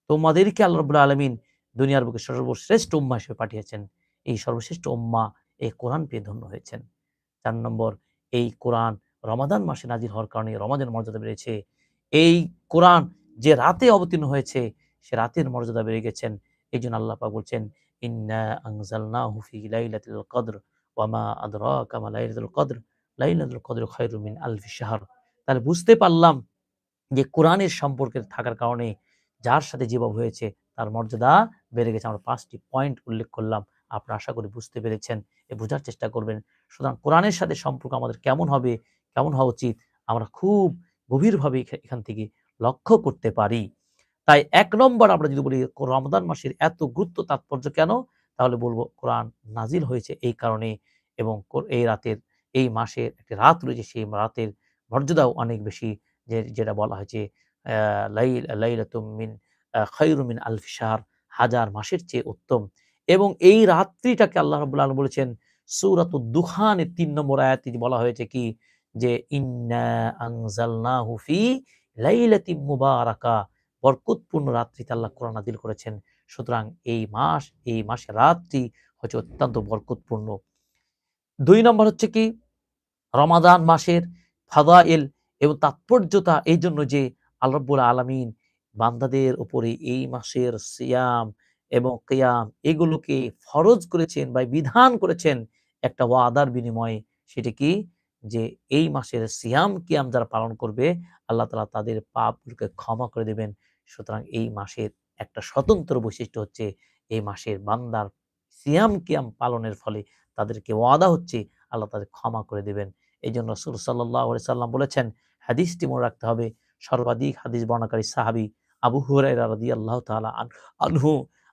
তোমাদেরকে আল্লাহ রাব্বুল আলামিন দুনিয়ার বুকে সর্বশ্রেষ্ঠ উম্মাহ হিসেবে পাঠিয়েছেন। এই সর্বশ্রেষ্ঠ উম্মাহ এই কোরআন পেয়ে ধন্য হয়েছেন। ৪ নম্বর এই কোরআন রমাদান মাসে নাজিল হওয়ার কারণে রমাদানের মর্যাদা বেড়েছে। এই কোরআন যে রাতে অবতীর্ণ হয়েছে সে রাতের মর্যাদা বেড়ে গেছেন। এইজন্য আল্লাহ পাক বলছেন, "ইন্না আনজালনাহু ফি লাইলাতিল কদর ওয়া মা আদরাকা মা লাইলাতুল কদর, লাইলাতুল কদর খায়রুম মিন আলফি শাহর।" তাহলে বুঝতে পারলাম যে কোরআনের সম্পর্কে থাকার কারণে যার সাথে যেভাবে হয়েছে তার মর্যাদা বেড়ে গেছে। আমরা ৫ টি পয়েন্ট উল্লেখ করলাম। আপনারা আশা করি বুঝতে পেরেছেন, বোঝার চেষ্টা করবেন। সুতরাং কোরআনের সাথে সম্পর্ক আমাদের কেমন হবে, কেমন হওয়া উচিত আমরা খুব গভীরভাবে এখান থেকে লক্ষ্য করতে পারি। তাই ১ নম্বর আমরা যদি বলি রমাদান মাসের এত গুরুত্ব তাৎপর্য কেন? তাহলে বলব কোরআন নাজিল হয়েছে এই কারণে, এবং এই রাতের, এই মাসের একটি রাত রয়েছে, সেই রাতের মর্যাদাও অনেক বেশি, যেটা বলা হয়েছে লাইলাতুম মিন খায়রুম মিন আলফি শাহর, হাজার মাসের চেয়ে উত্তম। এবং এই রাত্রিটাকে আল্লাহ রাব্বুল আলামিন বলেছেন সূরাতুদ দুখানের ৩ নম্বর আয়াতে বলা হয়েছে কি, যে ইন্না আনজালনাহু ফি লাইলাতিন মুবারাকা, বরকতপূর্ণ রাত্রিতে আল্লাহ কোরআন নাযিল করেছেন। সুতরাং এই মাস, এই মাসের রাতটি হচ্ছে অত্যন্ত বরকতপূর্ণ। ২ নম্বর হচ্ছে কি, রমাদান মাসের ফাদাইল এবং তাৎপর্যতা এইজন্য যে আল্লাহ রাব্বুল আলামিন বান্দাদের উপরে এই মাসের সিয়াম এবং কিয়াম এগুলোকে ফরজ করেছেন বা বিধান করেছেন একটা ওয়াদার বিনিময়ে। সেটা কি? যে এই মাসের সিয়াম কিয়াম যারা পালন করবে, আল্লাহ তাআলা তাদের পাপগুলোকে ক্ষমা করে দেবেন। সুতরাং এই মাসের একটা স্বতন্ত্র বৈশিষ্ট্য হচ্ছে এই মাসের বান্দার সিয়াম কিয়াম পালনের ফলে তাদেরকে ওয়াদা হচ্ছে আল্লাহ তাদের ক্ষমা করে দেবেন। এইজন্য রাসূল সাল্লাল্লাহু আলাইহি সাল্লাম বলেছেন, হাদিসটি মনে রাখতে হবে, সর্বাধিক হাদিস বর্ণনাকারী সাহাবী আবু হুরায়রা রাদিয়াল্লাহু তাআলা আনহু,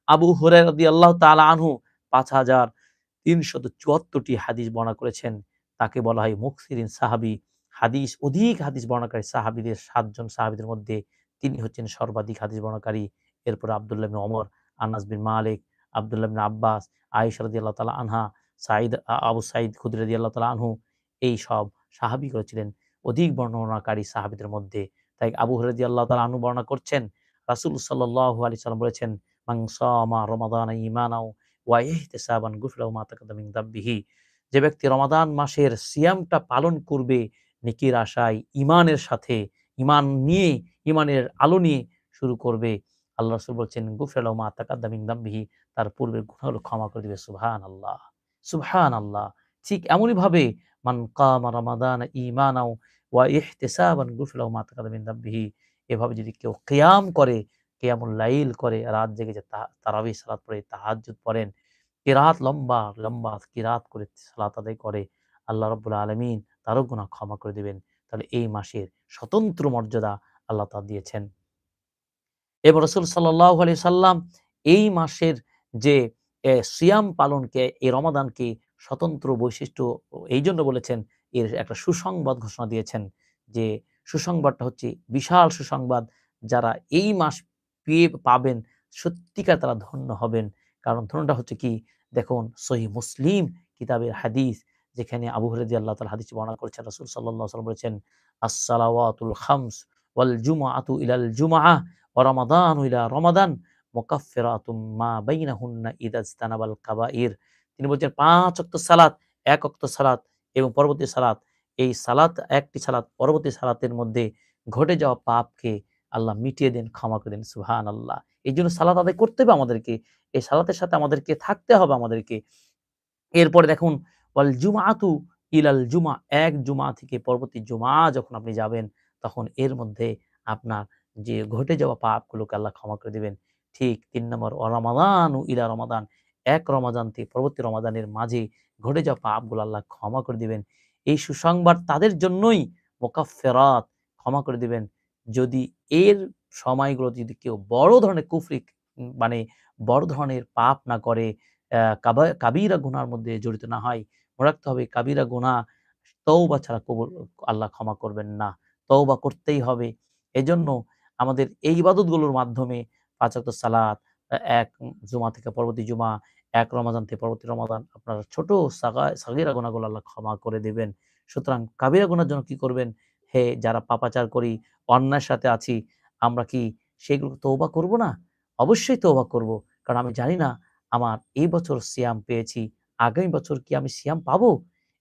আবু হুরায়রা রাদিয়াল্লাহু তাআলা আনহু ৫,৩৭৪ টি হাদিস বর্ণনা করেছেন। তাকে বলা হয় মুকসিরিন সাহাবী। অধিক হাদিস বর্ণনাকারী সাহাবীদের ৭ জন সাহাবীদের মধ্যে তিনি হচ্ছেন সর্বাধিক হাদিস বর্ণনাকারী। এরপরে আব্দুল্লাহ ইবনে ওমর, আনাস বিন মালিক, আব্দুল্লাহ ইবনে আব্বাস, আয়েশা রাদিয়াল্লাহু তাআলা আনহা, আবু সাঈদ খুদরি রাদিয়াল্লাহু তাআলা আনহু, এই সব সাহাবীগণ ছিলেন অধিক বর্ণনাকারী সাহাবীদের মধ্যে। তাই আবু হুরায়রা রাদিয়াল্লাহু তাআলা আনহু বর্ণনা করছেন, রাসূল সাল্লাল্লাহু আলাইহি সাল্লাম বলেছেন, মান সামা রমাদানা ঈমানাও ওয়া ইহতিসাবান গুফিরা লাহু মা তাকাদ্দামা মিন যামবিহি। যে ব্যক্তি রমাদান মাসের সিয়ামটা পালন করবে নেকির আশায়, ঈমানের সাথে, ঈমান নিয়ে, ঈমানের আলো নিয়ে শুরু করবে, আল্লাহ রাসূল বলছেন গুফিরা লাহু মা তাকাদ্দামা মিন যামবিহি, তার পূর্বের গুনাহগুলো ক্ষমা করে দিবে। সুবহানাল্লাহ, সুবহানাল্লাহ। ঠিক এমনইভাবে মান কামা রমাদানা ঈমানাও ওয়া ইহতিসাবান গুফিরা লাহু মা তাকাদ্দামা মিন যামবিহি, এভাবে যদি কেউ কিয়াম করে, কিয়ামুল লাইল করে, রাত জেগে যে তারাবিহ সালাত পড়ে, তাহাজ্জুদ পড়েন, কিরাত লম্বা, লম্বা কিরাত করে সালাত আদায় করে, আল্লাহ রাব্বুল আলামিন তারও গুনাহ ক্ষমা করে দিবেন। তাহলে এই মাসের স্বতন্ত্র মর্যাদা আল্লাহ তাআলা দিয়েছেন। এবং রাসূল সাল্লাল্লাহু আলাইহি সাল্লাম এই মাসের যে সিয়াম পালনকে, এই রমাদানকে স্বতন্ত্র বৈশিষ্ট্য এইজন্য বলেছেন, এর একটা সুসংবাদ ঘোষণা দিয়েছেন, যে সুসংবাদটা হচ্ছে বিশাল সুসংবাদ। যারা এই মাস পাবেন, সত্যিকার তারা ধন্য হবেন। কারণ ধরুনটা হচ্ছে কি, দেখুন সহিহ মুসলিম কিতাবের হাদিস, যেখানে আবু হুরায়রা রাদিয়াল্লাহু তাআলা হাদিস বর্ণনা করেছেন, রাসূল সাল্লাল্লাহু আলাইহি ওয়াসাল্লাম বলেছেন, "আস-সালাওয়াতুল খামস ওয়াল জুমআতু ইলাল জুমআহ ওয়া রমাদানু ইলা রমাদান মুকাফফিরাতুম মা বাইনাহুন্না ইযা ইজতানাবাল কাবাইর।" তিনি বলছেন ৫ ওয়াক্ত সালাত, ১ ওয়াক্ত সালাত এবং পরবর্তী সালাত, এই সালাত, একটি সালাত পরবর্তী সালাতের মধ্যে ঘটে যাওয়া পাপকে আল্লাহ মিটিয়ে দেন, ক্ষমা করে দেন। সুবহানাল্লাহ। এইজন্য সালাত আদায় করতে হবে আমাদেরকে। এই সালাতের সাথে আমাদেরকে থাকতে হবে আমাদেরকে। এরপরে দেখুন, ওয়াল জুমআতু ইলাল জুমআ, এক জুমা থেকে পরবর্তী জুমা যখন আপনি যাবেন, তখন এর মধ্যে আপনার যে ঘটে যাওয়া পাপগুলোকে আল্লাহ ক্ষমা করে দিবেন। ঠিক ৩ নম্বর, ওয়া রমাদানু ইলা রমাদান, এক রমাদান থেকে পরবর্তী রমাদানের মাঝে ঘটে যাওয়া পাপগুলো আল্লাহ ক্ষমা করে দিবেন। এই সুসংবাদ তাদের জন্যই, মুকাফফিরাত, ক্ষমা করে দিবেন। যদি এর সময়গুলো যদি কেউ বড় ধরনের কুফরি, মানে বড় ধরনের পাপ না করে, কাবীরা গুনার মধ্যে জড়িত না হয়। মনে রাখতে হবে, কাবীরা গুনাহ তওবা ছাড়া আল্লাহ ক্ষমা করবেন না। তওবা করতেই হবে। এজন্য আমাদের এই ইবাদতগুলোর মাধ্যমে ৫ ওয়াক্ত সালাত, এক জুমা থেকে পরবর্তী জুমা, এক রমাদান থেকে পরবর্তী রমাদান, আপনার ছোট সাগীরা গুনাহগুলো আল্লাহ ক্ষমা করে দিবেন। সুতরাং কাবীরা গুনার জন্য কি করবেন? হে যারা পাপাচার করি, অন্যায়ের সাথে আছি, আমরা কি সেগুলো তওবা করব না? অবশ্যই তওবা করব। কারণ আমি জানি না আমার এই বছর সিয়াম পেয়েছি, আগামী বছর কি আমি সিয়াম পাবো?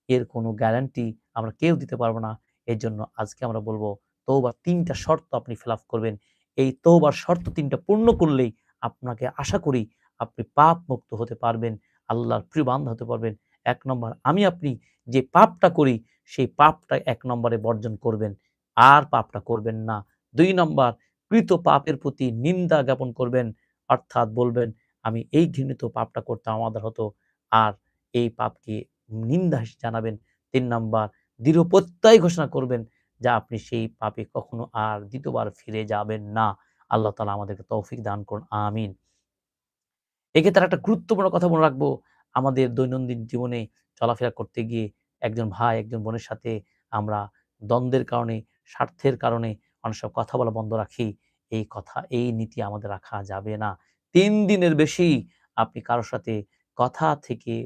এর কোনো গ্যারান্টি আমরা কেউ দিতে পারব না। এজন্য আজকে আমরা বলব, তওবার ৩ টা শর্ত আপনি ফিল আপ করবেন। এই তওবার শর্ত ৩ টা পূর্ণ করলেই আপনাকে আশা করি আপনি পাপ মুক্ত হতে পারবেন, আল্লাহর প্রিয় বান্দা হতে পারবেন। ১ নম্বর, আমি আপনি যে পাপটা করি, সেই পাপটা ১ নম্বরে বর্জন করবেন। আর পাপটা করবেন না। ২ নম্বর, কৃত পাপের প্রতি নিন্দা জ্ঞাপন করবেন। অর্থাৎ বলবেন, আমি এই ঘৃণিত পাপটা করতাম আমার দ্বারা হতো। আর এই পাপকে নিন্দা জানাবেন। ৩ নাম্বার, দৃঢ় প্রত্যয় ঘোষণা করবেন যে আপনি সেই পাপে কখনো আর ২য় বার ফিরে যাবেন না। আল্লাহ তাআলা আমাদেরকে তৌফিক দান করুন। আমিন। এক্ষেত্রে একটা গুরুত্বপূর্ণ কথা মনে রাখবো, আমাদের দৈনন্দিন জীবনে চলাফেরা করতে গিয়ে একজন ভাই, একজন বোনের সাথে আমরা দ্বন্দ্বের কারণে, স্বার্থের কারণে অনেক সময় কথা বলা বন্ধ রাখি। এই নীতি আমাদের রাখা যাবে না। ৩ দিনের বেশি আপনি কারো সাথে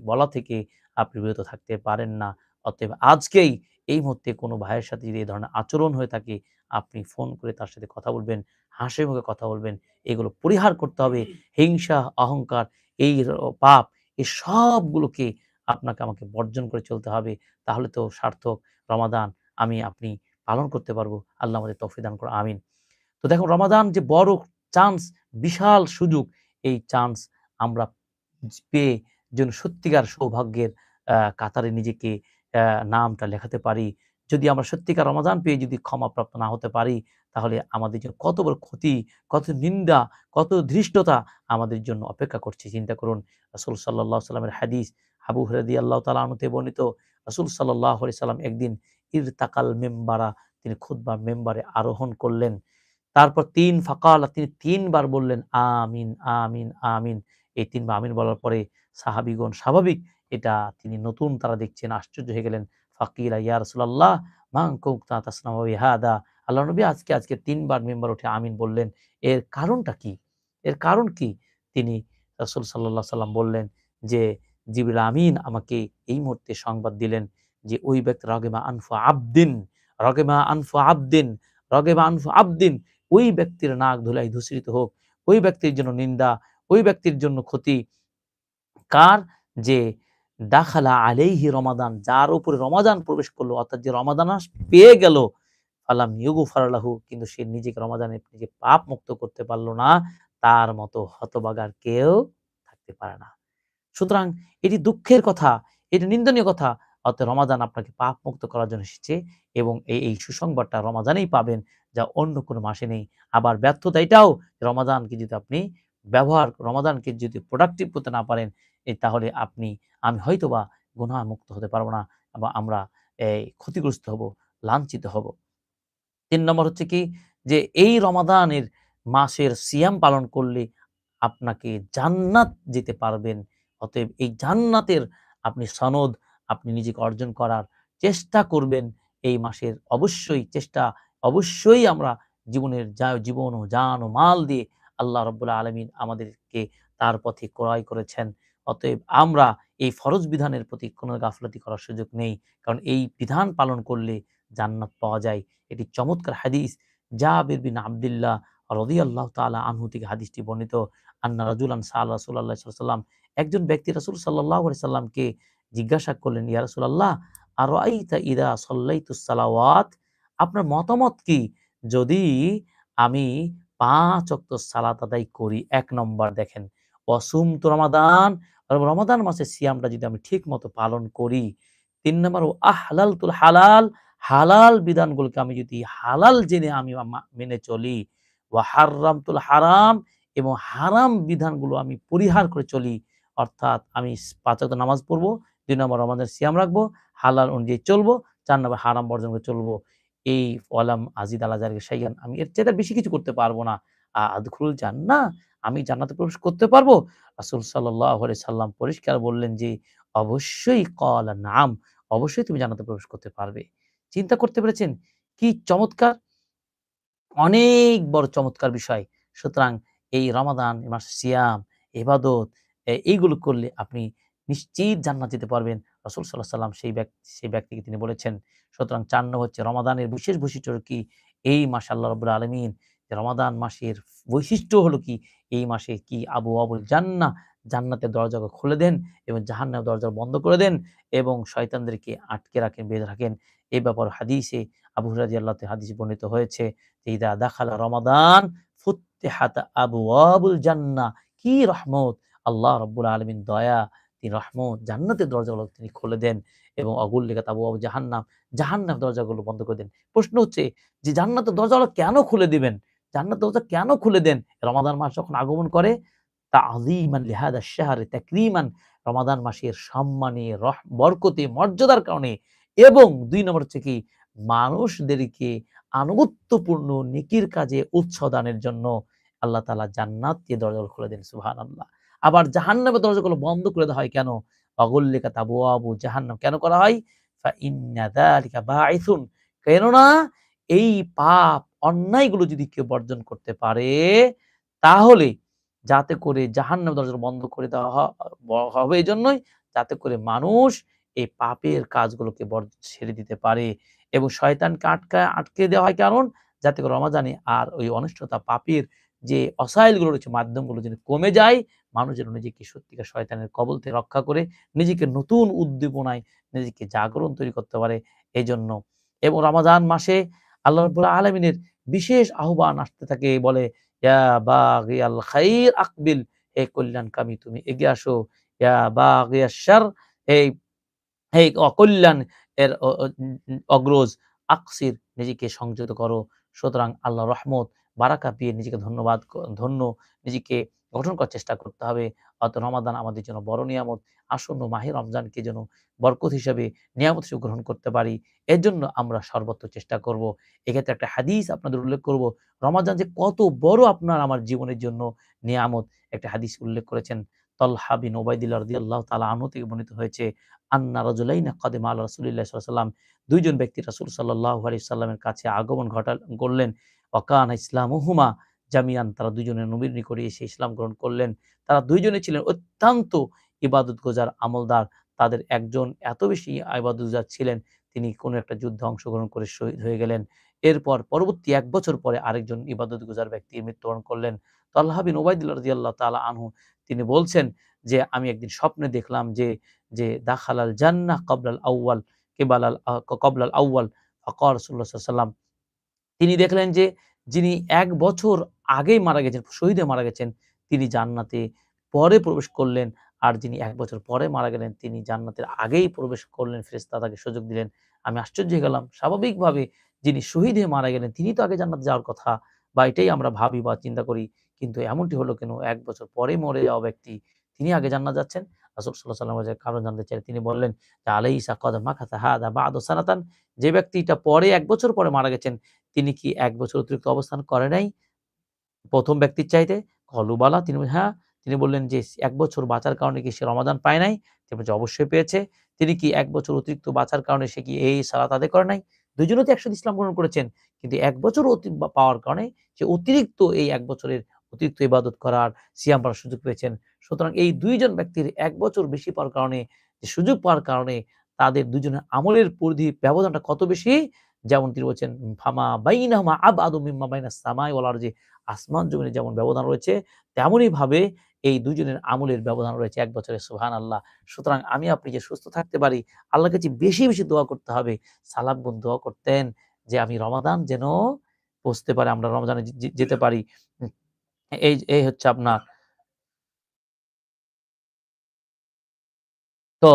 বলা থেকে আপনি বিরত থাকতে পারেন না। অতএব আজকেই এই মুহূর্তে কোনো ভাইয়ের সাথে যদি এই ধরনের আচরণ হয়ে থাকে, আপনি ফোন করে তার সাথে কথা বলবেন, হাসিমুখে কথা বলবেন। এগুলো পরিহার করতে হবে। হিংসা, অহংকার, এই পাপ, এই সবগুলোকে আপনাকে আমাকে বর্জন করে চলতে হবে। তাহলে তো সার্থক রমাদান আপনি পালন করতে পারবো। আল্লাহ আমাদের তৌফিক দান করুন। আমিন। তো দেখুন রমাদান যে বড় চান্স, বিশাল সুযোগ, এই চান্স আমরা পেয়ে যেন সত্যিকার সৌভাগ্যের কাতারে নিজেকে আ নামটা লেখাতে পারি। যদি আমরা সত্যিকার রমাদান পেয়ে যদি ক্ষমাপ্রাপ্ত না হতে পারি, তাহলে আমাদের জন্য কত বড় ক্ষতি, কত নিন্দা, কত ধৃষ্টতা আমাদের জন্য অপেক্ষা করছে। চিন্তা করুন রাসূল সাল্লাল্লাহু আলাইহি সাল্লামের হাদিস, আবু হুরায়রা রাদিয়াল্লাহু তাআলা আনহু থেকে বর্ণিত, রাসূল সাল্লাল্লাহু আলাইহি সাল্লাম একদিন ইরতাকাল মিম্বারা, তিনি খুতবা মেম্বারে আরোহণ করলেন। তারপর ফাকালা, তিনি ৩ বার বললেন, আমিন, আমিন, আমিন। এই ৩ বার আমিন বলার পরে সাহাবীগণ স্বাভাবিক এটা তিনি নতুন তারা দেখছেন, আশ্চর্য হয়ে গেলেন। ফাকিলা ইয়া রাসূলাল্লাহ মান কুনতা তাসনাউ বিহাদা। আল্লাহর নবী আজকে ৩ বার মিম্বার উঠে আমিন বললেন। এর কারণটা কি? এর কারণ কি? তিনি রাসূল সাল্লাল্লাহু আলাইহি সাল্লাম বললেন যে, জিবরিল আমিন আমাকে এই মুহূর্তে সংবাদ দিলেন যে, ওই ব্যক্তি রাগিমা আনফু আবদিন, রাগিমা আনফু আবদিন, রাগিমা আনফু আবদিন, ওই ব্যক্তির নাক ধুলায় ধূসরিত হোক, ওই ব্যক্তির জন্য নিন্দা, ওই ব্যক্তির জন্য ক্ষতি। কার? যে দাখালা আলাইহি রমাদান, যার উপরে রমাদান প্রবেশ করলো, অর্থাৎ যে রমাদান মাস পেয়ে গেল, ফালাম ইউগফার লাহু, কিন্তু সে নিজেকে রমাদানে নিজে পাপ মুক্ত করতে পারল না, তার মতো হতভাগা আর কেউ থাকতে পারে না। সুতরাং এটি দুঃখের কথা, এটি নিন্দনীয় কথা। অতএব রমাদান আপনাকে পাপ মুক্ত করার জন্য এসেছে এবং এই সুসংবাদটা রমাদানেই পাবেন, যা অন্য কোনো মাসে নেই। আবার ব্যর্থতা এটাও, রমাদানকে যদি আপনি রমাদানকে যদি প্রোডাক্টিভ করতে না পারেন, তাহলে আমি হয়তোবা গুনাহ মুক্ত হতে পারব না এবং আমরা ক্ষতিগ্রস্ত হব, লাঞ্ছিত হব। ৩ নম্বর হচ্ছে কি, যে এই রমাদানের মাসের সিয়াম পালন করলে আপনাকে জান্নাত যেতে পারবেন। অতএব এই জান্নাতের সনদ আপনি নিজেকে অর্জন করার চেষ্টা করবেন। এই মাসের অবশ্যই আমরা জীবন ও জান ও মাল দিয়ে আল্লাহ রাব্বুল আলামিন আমাদেরকে তার পথে ক্রয় করেছেন। অতএব আমরা এই ফরজ বিধানের প্রতি কোনো গাফলতি করার সুযোগ নেই। কারণ এই বিধান পালন করলে জান্নাত পাওয়া যায়। এটি চমৎকার হাদিস। জাবির বিন আব্দুল্লাহ রাদিয়াল্লাহু তাআলা আনহু থেকে হাদিসটি বর্ণিত। আন্না রাজুলান সাআলা রাসূলুল্লাহ সাল্লাল্লাহু আলাইহি ওয়াসাল্লাম, একজন ব্যক্তি রাসূল সাল্লাল্লাহু আলাইহি সাল্লামকে জিজ্ঞাসা করলেন, ইয়া রাসূলাল্লাহ আরাআইতা ইযা সাল্লাইতুস সালাওয়াত, আপনার মতামত কি যদি আমি ৫ ওয়াক্ত সালাত আদায় করি? ১ নম্বর দেখেন, ওয়াসুমতু রমাদান, রমাদান মাসের সিয়ামটা যদি আমি ঠিকমতো পালন করি। ৩ নম্বর ও আহলালতুল হালাল, হালাল বিধানগুলোকে আমি যদি হালাল জেনে আমি মেনে চলি। ওয়া হাররামতুল হারাম, এবং হারাম বিধানগুলো আমি পরিহার করে চলি। অর্থাৎ আমি ৫ ওয়াক্ত নামাজ পড়বো, ২ নম্বর রমাদানের সিয়াম রাখবো, হালাল অনুযায়ী চলবো, ৪ নম্বর হারাম বর্জন করে চলবো। এই ওয়ালাম আজিদ আলা যালিকা শাইআন, আমি এর চাইতে বেশি কিছু করতে পারবো না। আদখুলুল জান্নাহ, আমি জান্নাতে প্রবেশ করতে পারবো? রাসূল সাল্লাল্লাহু আলাইহি সাল্লাম পরিষ্কার বললেন যে, অবশ্যই ক্বালা নাম, অবশ্যই তুমি জান্নাতে প্রবেশ করতে পারবে। চিন্তা করতে পেরেছেন? কি চমৎকার! অনেক বড় চমৎকার বিষয়। সুতরাং এই রমাদান মাসের সিয়াম, ইবাদত, এইগুলো করলে আপনি নিশ্চিত জান্নাত যেতে পারবেন। রাসূল সাল্লাল্লাহু আলাইহি সাল্লাম সেই ব্যক্তিকে তিনি বলেছেন। সুতরাং ৪ নম্বর হচ্ছে রমাদানের বিশেষ বৈশিষ্ট্য হলো কি? এই মাসে আল্লাহ রাব্বুল আলামিন যে রমাদান মাসের বৈশিষ্ট্য হলো কি? এই মাসে কি আবওয়াবুল জান্নাহ, জান্নাতের দরজাকে খুলে দেন এবং জাহান্নামের দরজা বন্ধ করে দেন এবং শয়তানদেরকে আটকে রাখেন, বেঁধে রাখেন। এ ব্যাপারে হাদিসে আবু হুরায়রা রাদিয়াল্লাহু তাআলা হাদিসে বর্ণিত হয়েছে। ইদা দাখালা রমাদান ফুত্তিহাত আবওয়াবুল জান্নাহ, কি রহমত! আল্লাহ রাব্বুল আলামিন দয়া, তিনি রহমত, জান্নাতের দরজাগুলো তিনি খুলে দেন এবং অগুল্লিকাত আবওয়াবু জাহান্নাম, জাহান্নামের দরজাগুলো বন্ধ করে দেন। প্রশ্ন হচ্ছে যে জান্নাতের দরজাগুলো কেন খুলে দিবেন? জান্নাতের দরজা কেন খুলে দেন? রমাদান মাস যখন আগমন করে, তাযীমান লিহাদা আশ-শাহর, তাকরীমান, রমাদান মাসের সম্মানে, বরকতে, মর্যাদার কারণে, এবং ২ নম্বর হচ্ছে কি, মানুষদেরকে আনুগত্যপূর্ণ নেকির কাজে উৎসাহ দানের জন্য আল্লাহ তাআলা জান্নাত দিয়ে দরজাগুলো খুলে দেন। সুবহানাল্লাহ। আবার জাহান্নামের দরজাগুলো বন্ধ করে দেওয়া হয় কেন? অগুল্লিকাত আবওয়াবু জাহান্নাম কেন করা হয়? ইন্না যালিকা বাঈসুন, কেননা এই পাপ অন্যায়গুলো যদি কেউ বর্জন করতে পারে তাহলে যাতে করে জাহান্নামের দরজা বন্ধ করে দেওয়া হবে এজন্যই যাতে করে মানুষ এই পাপের কাজগুলোকে ছেড়ে দিতে পারে এবং শয়তানকে আটকে দেওয়া হয় কারণ যাতে করে রমাজানে আর ওই অনিষ্টতা পাপের যে অসাইলগুলো রয়েছে মাধ্যমগুলো যেন কমে যায়, মানুষ যেন নিজেকে সত্যিকার শয়তানের কবল থেকে রক্ষা করে নিজেকে নতুন উদ্দীপনায় নিজেকে জাগরণ তৈরি করতে পারে এজন্য। এবং রমাজান মাসে আল্লাহ রাব্বুল আলামিনের বিশেষ আহ্বান আসতে থাকে বলে, ইয়া বাগিয়াল খাইর আকবিল, হে কল্যাণকামী তুমি এগিয়ে আসো। ইয়া বাগিয়াশ শার, এই এই অকল্যাণ এর অ অ অগ্রজ আকসির, নিজেকে সংযত করো। সুতরাং আল্লাহর রহমত, বারাকা পেয়ে নিজেকে ধন্য নিজেকে গঠন করার চেষ্টা করতে হবে। রমাদান আমাদের জন্য বড় নিয়ামত। আসন্ন মাহে রমজানকে যেন বরকত হিসেবে, নিয়ামত হিসেবে গ্রহণ করতে পারি। এর জন্য আমরা সর্বত্র চেষ্টা করব। এক্ষেত্রে একটা হাদিস আপনাদের উল্লেখ করব। রমাজান যে কত বড় আপনার আমার জীবনের জন্য নিয়ামত, একটা হাদিস উল্লেখ করেছেন তলহা বিন উবাইদিল্লাহ রাদিয়াল্লাহু তাআলা আনহু থেকে বর্ণিত হয়েছে। আন্না রাজুলাইনা কাদিমা আলা রাসূলিল্লাহি সাল্লাল্লাহু আলাইহি ওয়াসাল্লাম, ২ জন ব্যক্তি রাসূল সাল্লাল্লাহু আলাইহি সাল্লামের কাছে আগমন করলেন। ওয়া কানা ইসলামুহুমা জামিআন, তারা ২ জনে নবীর নিকটে এসে ইসলাম গ্রহণ করলেন। তারা ২ জনে ছিলেন অত্যন্ত ইবাদতগুজার, আমলদার। তাদের একজন এত বেশি ইবাদতগুজার ছিলেন, তিনি কোন একটা যুদ্ধে অংশগ্রহণ করে শহীদ হয়ে গেলেন। এরপর পরবর্তী ১ বছর পরে আরেকজন ইবাদতগুজার ব্যক্তি মৃত্যুবরণ করলেন। তালহা বিন উবাইদুল্লাহ রাদিয়াল্লাহু তাআলা আনহু তিনি বলছেন যে, আমি একদিন স্বপ্নে দেখলাম দাখালাল জান্নাহ ক্বাবলাল আউয়াল কিবালাল আ ক্বাবলাল আউয়াল। ফাকাল রাসূলুল্লাহ সাল্লাল্লাহু আলাইহি ওয়াসাল্লাম, তিনি দেখলেন যে যিনি ১ বছর আগেই মারা গেছেন, শহীদ হয়ে মারা গেছেন, তিনি জান্নাতে পরে প্রবেশ করলেন। আর যিনি ১ বছর পরে মারা গেলেন, তিনি জান্নাতের আগেই প্রবেশ করলেন। ফেরেশতা তাকে সুযোগ দিলেন। আমি আশ্চর্য হয়ে গেলাম। স্বাভাবিকভাবে যিনি শহীদ হয়ে মারা গেলেন, তিনি তো আগে জান্নাতে যাওয়ার কথা, বা এটাই আমরা ভাবি বা চিন্তা করি। কিন্তু এমনটি হলো কেন? ১ বছর পরে মরে যাওয়া ব্যক্তি, তিনি আগে জান্নাত যাচ্ছেন। রাসূল সাল্লাল্লাহু আলাইহি ওয়াসাল্লাম কারণ জানতে চাইলেন। তিনি বললেন যে, আলাইসা কদ মাকাসা হাদা বা'দা সানাতান, যে ব্যক্তিটা পরে ১ বছর পরে মারা গেছেন, তিনি কি ১ বছর অতিরিক্ত অবস্থান করে নাই ১ম ব্যক্তির চাইতে? ক্বালু বালা, তিনি বললেন, হ্যাঁ। তিনি বললেন যে, ১ বছর বাঁচার কারণে কি সে রমাদান পায় নাই? তিনি বলছে, অবশ্যই পেয়েছে। তিনি কি ১ বছর অতিরিক্ত বাঁচার কারণে সে কি এই সালাত আদায় করে নাই? ২ জনই তো একসাথে ইসলাম গ্রহণ করেছেন। কিন্তু ১ বছর পাওয়ার কারণে সে অতিরিক্ত এই ১ বছরের অতিরিক্ত ইবাদত করার, সিয়াম পাওয়ার সুযোগ পেয়েছেন। সুতরাং এই ২ জন ব্যক্তির ১ বছর বেশি পাওয়ার কারণে, যে সুযোগ পাওয়ার কারণে তাদের ২ জনের আমলের পরিধি ব্যবধানটা কত বেশি? যেমন তিনি বলছেন, ফামা বাইনাহুমা আবআদু মিম্মা বাইনাস সামাই ওয়াল আরজি, আসমান জমিনে যেমন ব্যবধান রয়েছে, তেমনই ভাবে এই ২ জনের আমলের ব্যবধান রয়েছে ১ বছরের, সুবহানাল্লাহ। সুতরাং আমি আপনি যে সুস্থ থাকতে পারি, আল্লাহর কাছে বেশি, বেশি দোয়া করতে হবে। সালাফগণ দোয়া করতেন যে আমি রমাদান যেন পৌঁছতে পারি, আমরা রমজানে যেতে পারি। উম এই হচ্ছে আপনার। তো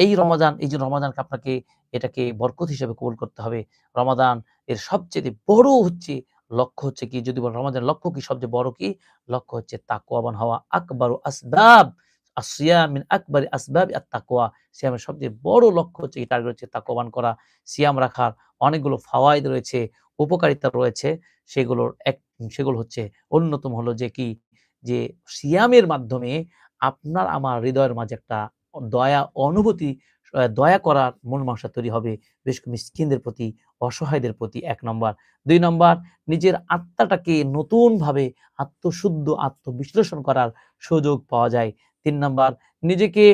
এই রমাদান, এই যে রমাদানকে আপনাকে এটাকে বরকত হিসেবে কবুল করতে হবে। রমাদান এর সবচেয়ে বড় হচ্ছে লক্ষ্য হচ্ছে কি, যদি বলেন রমাদানের লক্ষ্য কি, সবচেয়ে বড় কি? লক্ষ্য হচ্ছে তাকওয়াবান হওয়া। আকবারু আসবাব আসিয়াম মিন আকবারি আসবাবি আত-তাকওয়া। সিয়ামের সবচেয়ে বড় লক্ষ্য হচ্ছে, টার্গেট হচ্ছে তাকওয়াবান করা। সিয়াম রাখার অনেকগুলো ফাওয়ায়েদ রয়েছে, উপকারিতা রয়েছে। সেগুলো হচ্ছে অন্যতম হলো যে কি, যে সিয়ামের মাধ্যমে আপনার আমার হৃদয়ের মাঝে একটা দয়া অনুভূতি, দয়া করার মন মানসিকতা তৈরি হবে। বিশেষ করে মিসকিনদের প্রতি, অসহায়দের প্রতি ১ নম্বর। ২ নম্বর, নিজের আত্মাটাকে নতুনভাবে আত্মশুদ্ধ, আত্মবিশ্লেষণ করার সুযোগ পাওয়া যায়। ৩ নাম্বার, নিজেকে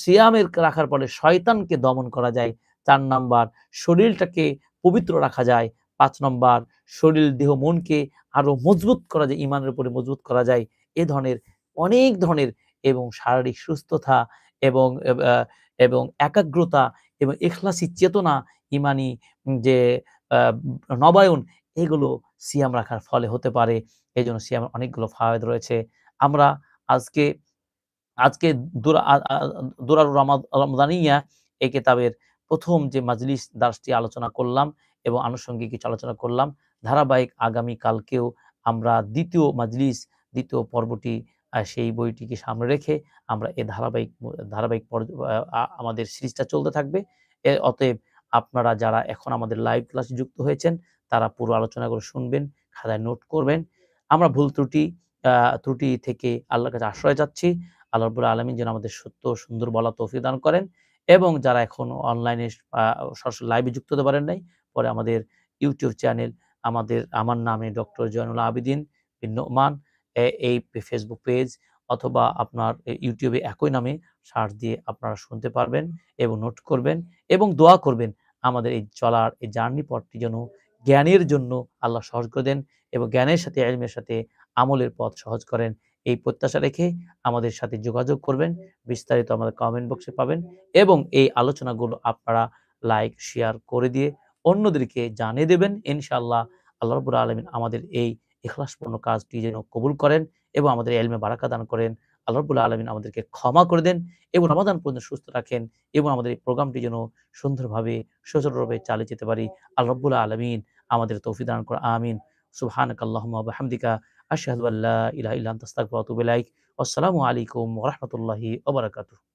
সিয়ামের রাখার ফলে শয়তানকে দমন করা যায়। ৪ নাম্বার, শরীরটাকে পবিত্র রাখা যায়। ৫ নম্বর, শরীর, দেহ, মনকে আরো মজবুত করা যায়, ঈমানের উপরে মজবুত করা যায়। এ ধরনের অনেক ধরনের এবং শারীরিক সুস্থতা এবং এবং একাগ্রতা এবং ইখলাসী চেতনা, ইমানি যে আ নবায়ন, এগুলো সিয়াম রাখার ফলে হতে পারে। এজন্য সিয়ামের অনেকগুলো ফাওয়ায়েদ রয়েছে। আমরা আজকে আজকে দুরা আ আ দুরারুর রমাদানিয়া এই কিতাবের ১ম যে মাজলিস দার্সটি আলোচনা করলাম এবং আনুষঙ্গিক কিছু আলোচনা করলাম। ধারাবাহিক আগামী কালকেও আমরা ২য় মাজলিস, ২য় পর্বটি, সেই বইটিকে সামনে রেখে আমরা এ ধারাবাহিক আমাদের সিরিজটা চলতে থাকবে। অতএব আপনারা যারা এখন আমাদের লাইভ ক্লাসে যুক্ত হয়েছেন, তারা পুরো আলোচনাগুলো শুনবেন, খাতায় নোট করবেন। আমরা ভুল ত্রুটি আ ত্রুটি থেকে আল্লাহর কাছে আশ্রয় চাচ্ছি। আল্লাহ রাব্বুল আলামিন যেন আমাদের সত্য সুন্দর বলার তৌফিক দান করেন এবং যারা এখনো অনলাইনে আ সরাসরি লাইভে যুক্ত হতে পারেন নাই, পরে আমাদের ইউটিউব চ্যানেল আমার নামে ডক্টর জয়নুল আবেদীন বিন নোমান এই ফেসবুক পেজ অথবা আপনার ইউটিউবে একই নামে সার্চ দিয়ে আপনারা শুনতে পারবেন এবং নোট করবেন এবং দোয়া করবেন আমাদের এই চলার এই জার্নি পথটি যেন জ্ঞানের জন্য আল্লাহ সহজ করে দেন এবং জ্ঞানের সাথে ইলমের সাথে আমলের পথ সহজ করেন। এই প্রত্যাশা রেখে আমাদের সাথে যোগাযোগ করবেন। বিস্তারিত আমাদের কমেন্ট বক্সে পাবেন এবং এই আলোচনাগুলো আপনারা লাইক, শেয়ার করে দিয়ে অন্যদেরকে জানিয়ে দেবেন। ইনশাআল্লাহ আল্লাহ রাব্বুল আলামিন আমাদের এই ইখলাসপূর্ণ কাজটি যেন কবুল করেন এবং আমাদের ইলমে বারাকা দান করেন। আল্লাহ রাব্বুল আলামিন আমাদেরকে ক্ষমা করে দেন এবং রমাদান পর্যন্ত সুস্থ রাখেন এবং আমাদের এই প্রোগ্রামটি যেন সুন্দরভাবে সুচারুরূপে চালিয়ে যেতে পারি। আল্লাহ রাব্বুল আলামিন আমাদের তৌফিক দান করুন। আমিন। সুবহানাকাল্লাহুম্মা ওয়া বিহামদিকা আশহাদু আল্লা ইলাহা ইল্লা আনতা আস্তাগফিরুকা ওয়া আতুবু ইলাইক। আসসালামু আলাইকুম ওয়া রাহমাতুল্লাহি ওয়া বারাকাতুহু।